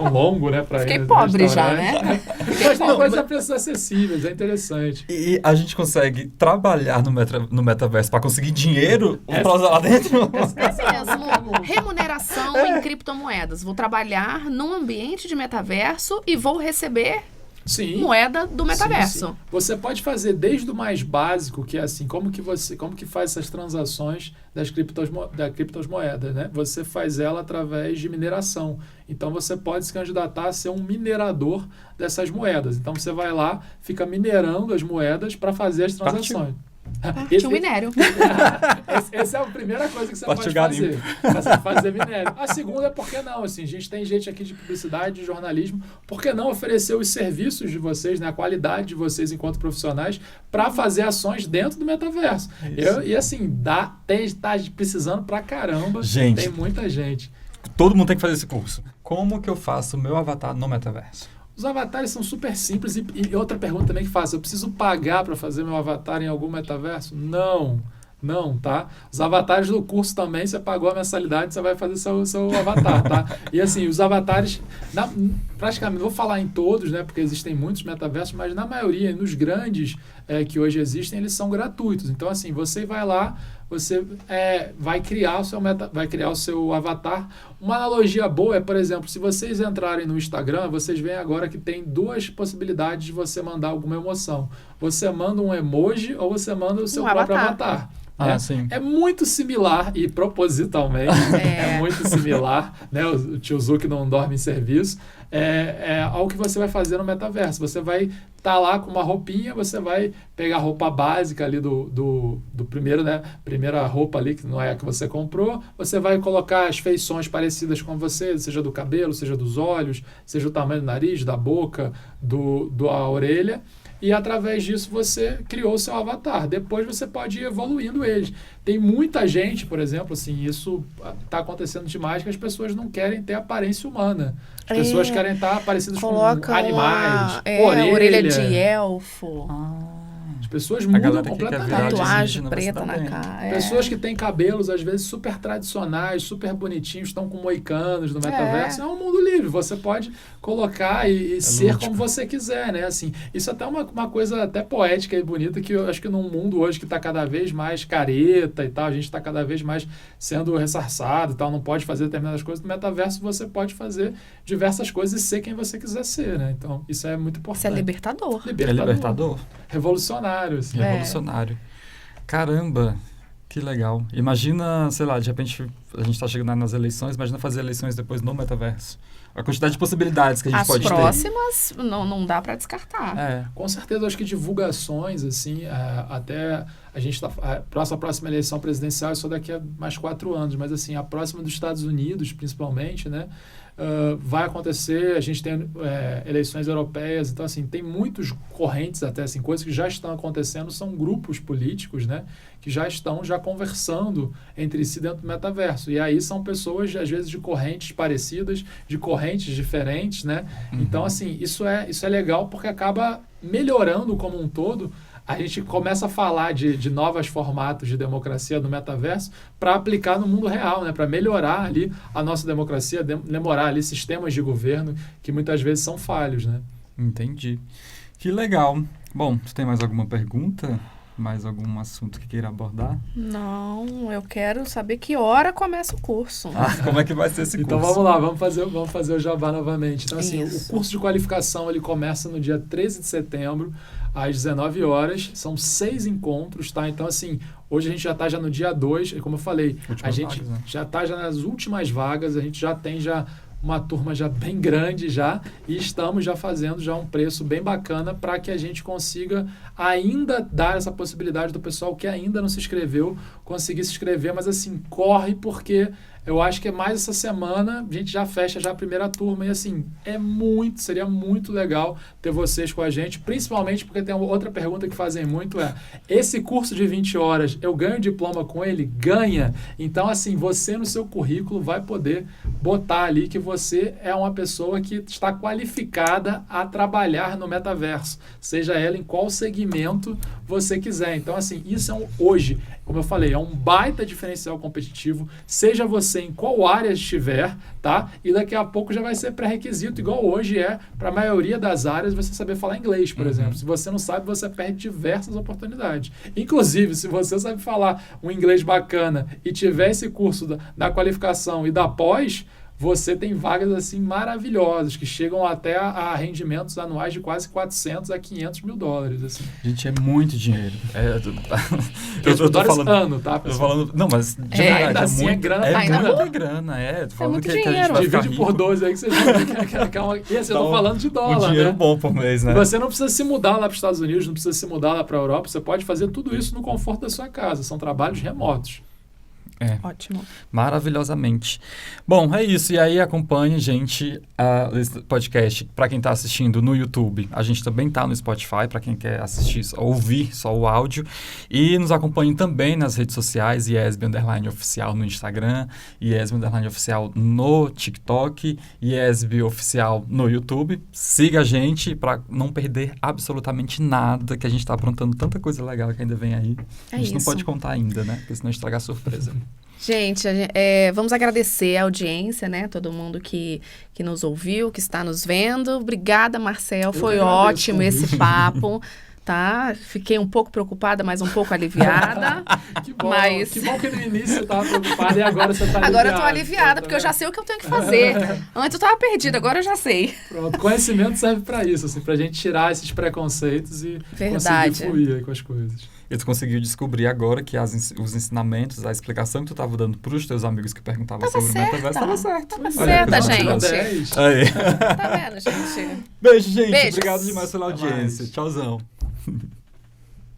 um longo, né, para ir Fiquei no pobre já, restaurante. né? Mas tem coisas a preços acessíveis, é interessante. E a gente consegue trabalhar no metaverso para conseguir dinheiro para usar lá dentro? É mesmo. Remuneração em criptomoedas. Vou trabalhar num ambiente de metaverso e vou receber Sim. moeda do metaverso. Sim. Você pode fazer desde o mais básico, que é assim, como que faz essas transações das criptomoedas, né? Você faz ela através de mineração. Então, você pode se candidatar a ser um minerador dessas moedas. Então, você vai lá, fica minerando as moedas para fazer as transações. Partiu minério. Essa é a primeira coisa que você Partiu pode fazer. Fazer minério. A segunda é por que não? Assim, a gente tem gente aqui de publicidade, de jornalismo. Por que não oferecer os serviços de vocês, né, a qualidade de vocês enquanto profissionais, para fazer ações dentro do metaverso? E assim, tá precisando pra caramba. Gente, tem muita gente. Todo mundo tem que fazer esse curso. Como que eu faço o meu avatar no metaverso? Os avatares são super simples. E outra pergunta também que faço, eu preciso pagar para fazer meu avatar em algum metaverso? Não, tá? Os avatares do curso também, você pagou a mensalidade, você vai fazer seu avatar, tá? E assim, os avatares, praticamente, não vou falar em todos, né? Porque existem muitos metaversos, mas na maioria, nos grandes que hoje existem, eles são gratuitos. Então, assim, você vai lá, você vai criar o seu avatar. Uma analogia boa é, por exemplo, se vocês entrarem no Instagram, vocês veem agora que tem duas possibilidades de você mandar alguma emoção. Você manda um emoji ou você manda o seu próprio avatar. Sim. É muito similar e propositalmente é muito similar, né? O tio Zuc não dorme em serviço. Ao que você vai fazer no metaverso. Você vai estar lá com uma roupinha, você vai pegar a roupa básica ali do primeiro, né? Primeira roupa ali, que não é a que você comprou. Você vai colocar as feições parecidas com você, seja do cabelo, seja dos olhos, seja o tamanho do nariz, da boca, da orelha. E através disso você criou o seu avatar. Depois você pode ir evoluindo eles. Tem muita gente, por exemplo, assim, isso está acontecendo demais, que as pessoas não querem ter aparência humana. As pessoas querem estar parecidas com animais, orelha de elfo. As pessoas mudam completamente. Tatuagem preta na cara. Pessoas que têm cabelos, às vezes, super tradicionais, super bonitinhos, estão com moicanos no metaverso. É um mundo livre. Você pode colocar e ser lúdico, como você quiser, né? Assim, isso é até uma coisa até poética e bonita, que eu acho que num mundo hoje que está cada vez mais careta e tal, a gente está cada vez mais sendo ressarçado e tal, não pode fazer determinadas coisas. No metaverso você pode fazer diversas coisas e ser quem você quiser ser, né? Então, isso é muito importante. Isso é libertador. É libertador. Revolucionário. Assim. Revolucionário. Caramba, que legal. Imagina, sei lá, de repente a gente está chegando nas eleições, imagina fazer eleições depois no metaverso. A quantidade de possibilidades que a gente pode ter. As próximas não dá para descartar. Com certeza, acho que divulgações, assim, até a gente está... A próxima eleição presidencial é só daqui a mais 4 anos, mas assim, a próxima dos Estados Unidos, principalmente, né? Vai acontecer, a gente tem eleições europeias, então assim, tem muitos correntes até, assim, coisas que já estão acontecendo, são grupos políticos, né, que já estão conversando entre si dentro do metaverso, e aí são pessoas, às vezes, de correntes parecidas, de correntes diferentes, né, Então assim, isso é legal porque acaba melhorando como um todo. A gente começa a falar de novos formatos de democracia no metaverso para aplicar no mundo real, né? Para melhorar ali a nossa democracia, melhorar ali sistemas de governo que muitas vezes são falhos, né? Entendi. Que legal. Bom, tu tem mais alguma pergunta? Mais algum assunto que queira abordar? Não, eu quero saber que hora começa o curso. Como é que vai ser esse curso? Então vamos lá, vamos fazer o jabá novamente. Então assim, o curso de qualificação ele começa no dia 13 de setembro, às 19 horas, são 6 encontros, tá? Então, assim, hoje a gente já está no dia 2, e como eu falei, a gente já está nas últimas vagas, a gente já tem uma turma já bem grande já, e estamos já fazendo já um preço bem bacana para que a gente consiga ainda dar essa possibilidade do pessoal que ainda não se inscreveu conseguir se inscrever, mas assim, corre porque eu acho que é mais essa semana, a gente já fecha já a primeira turma e assim, seria muito legal ter vocês com a gente, principalmente porque tem outra pergunta que fazem muito, esse curso de 20 horas, eu ganho diploma com ele? Ganha! Então assim, você no seu currículo vai poder botar ali que você é uma pessoa que está qualificada a trabalhar no metaverso, seja ela em qual segmento você quiser. Então assim, isso hoje, como eu falei, é um baita diferencial competitivo, seja você em qual área estiver, tá? E daqui a pouco já vai ser pré-requisito, igual hoje para a maioria das áreas você saber falar inglês, por exemplo. Se você não sabe, você perde diversas oportunidades. Inclusive, se você sabe falar um inglês bacana e tiver esse curso da qualificação e da pós, você tem vagas assim maravilhosas, que chegam até a rendimentos anuais de quase 400 a 500 mil dólares. Assim. Gente, é muito dinheiro. Eu tô falando ano, tá, pessoal? Tô falando, não, mas de verdade, ainda assim muito, é grana. muita grana. Tô falando muito que a gente dinheiro. vai ficar Divide rico. por 12 aí que você já que é uma... E assim, eu tô falando de dólar, Um dinheiro né? bom por mês, né? Você não precisa se mudar lá para os Estados Unidos, não precisa se mudar lá para a Europa, você pode fazer tudo isso no conforto da sua casa. São trabalhos remotos. Ótimo. Maravilhosamente. Bom, é isso. E aí acompanhe, gente, esse podcast. Para quem está assistindo no YouTube, a gente também está no Spotify, para quem quer assistir, ouvir só o áudio. E nos acompanhe também nas redes sociais, IESB_oficial no Instagram, IESB_oficial no TikTok, IESB oficial no YouTube. Siga a gente para não perder absolutamente nada, que a gente está aprontando tanta coisa legal que ainda vem aí. A gente não pode contar ainda, né? Porque senão estraga a surpresa. Gente, vamos agradecer a audiência, né? Todo mundo que nos ouviu, que está nos vendo. Obrigada, Marcel. Foi ótimo esse papo. Tá? Fiquei um pouco preocupada, mas um pouco aliviada. Que bom, mas... que bom que no início você estava preocupada e agora você está aliviada. Agora eu estou aliviada, porque eu já sei o que eu tenho que fazer. Antes eu estava perdida, agora eu já sei. Pronto, conhecimento serve para isso, assim, para a gente tirar esses preconceitos e conseguir fluir aí com as coisas. E tu conseguiu descobrir agora que os ensinamentos, a explicação que tu estava dando para os teus amigos que perguntavam sobre o metaverso estava certo. Tava certa, gente. Aí. Tá vendo, gente? Beijo, gente. Beijos. Obrigado demais pela audiência. Tchauzão.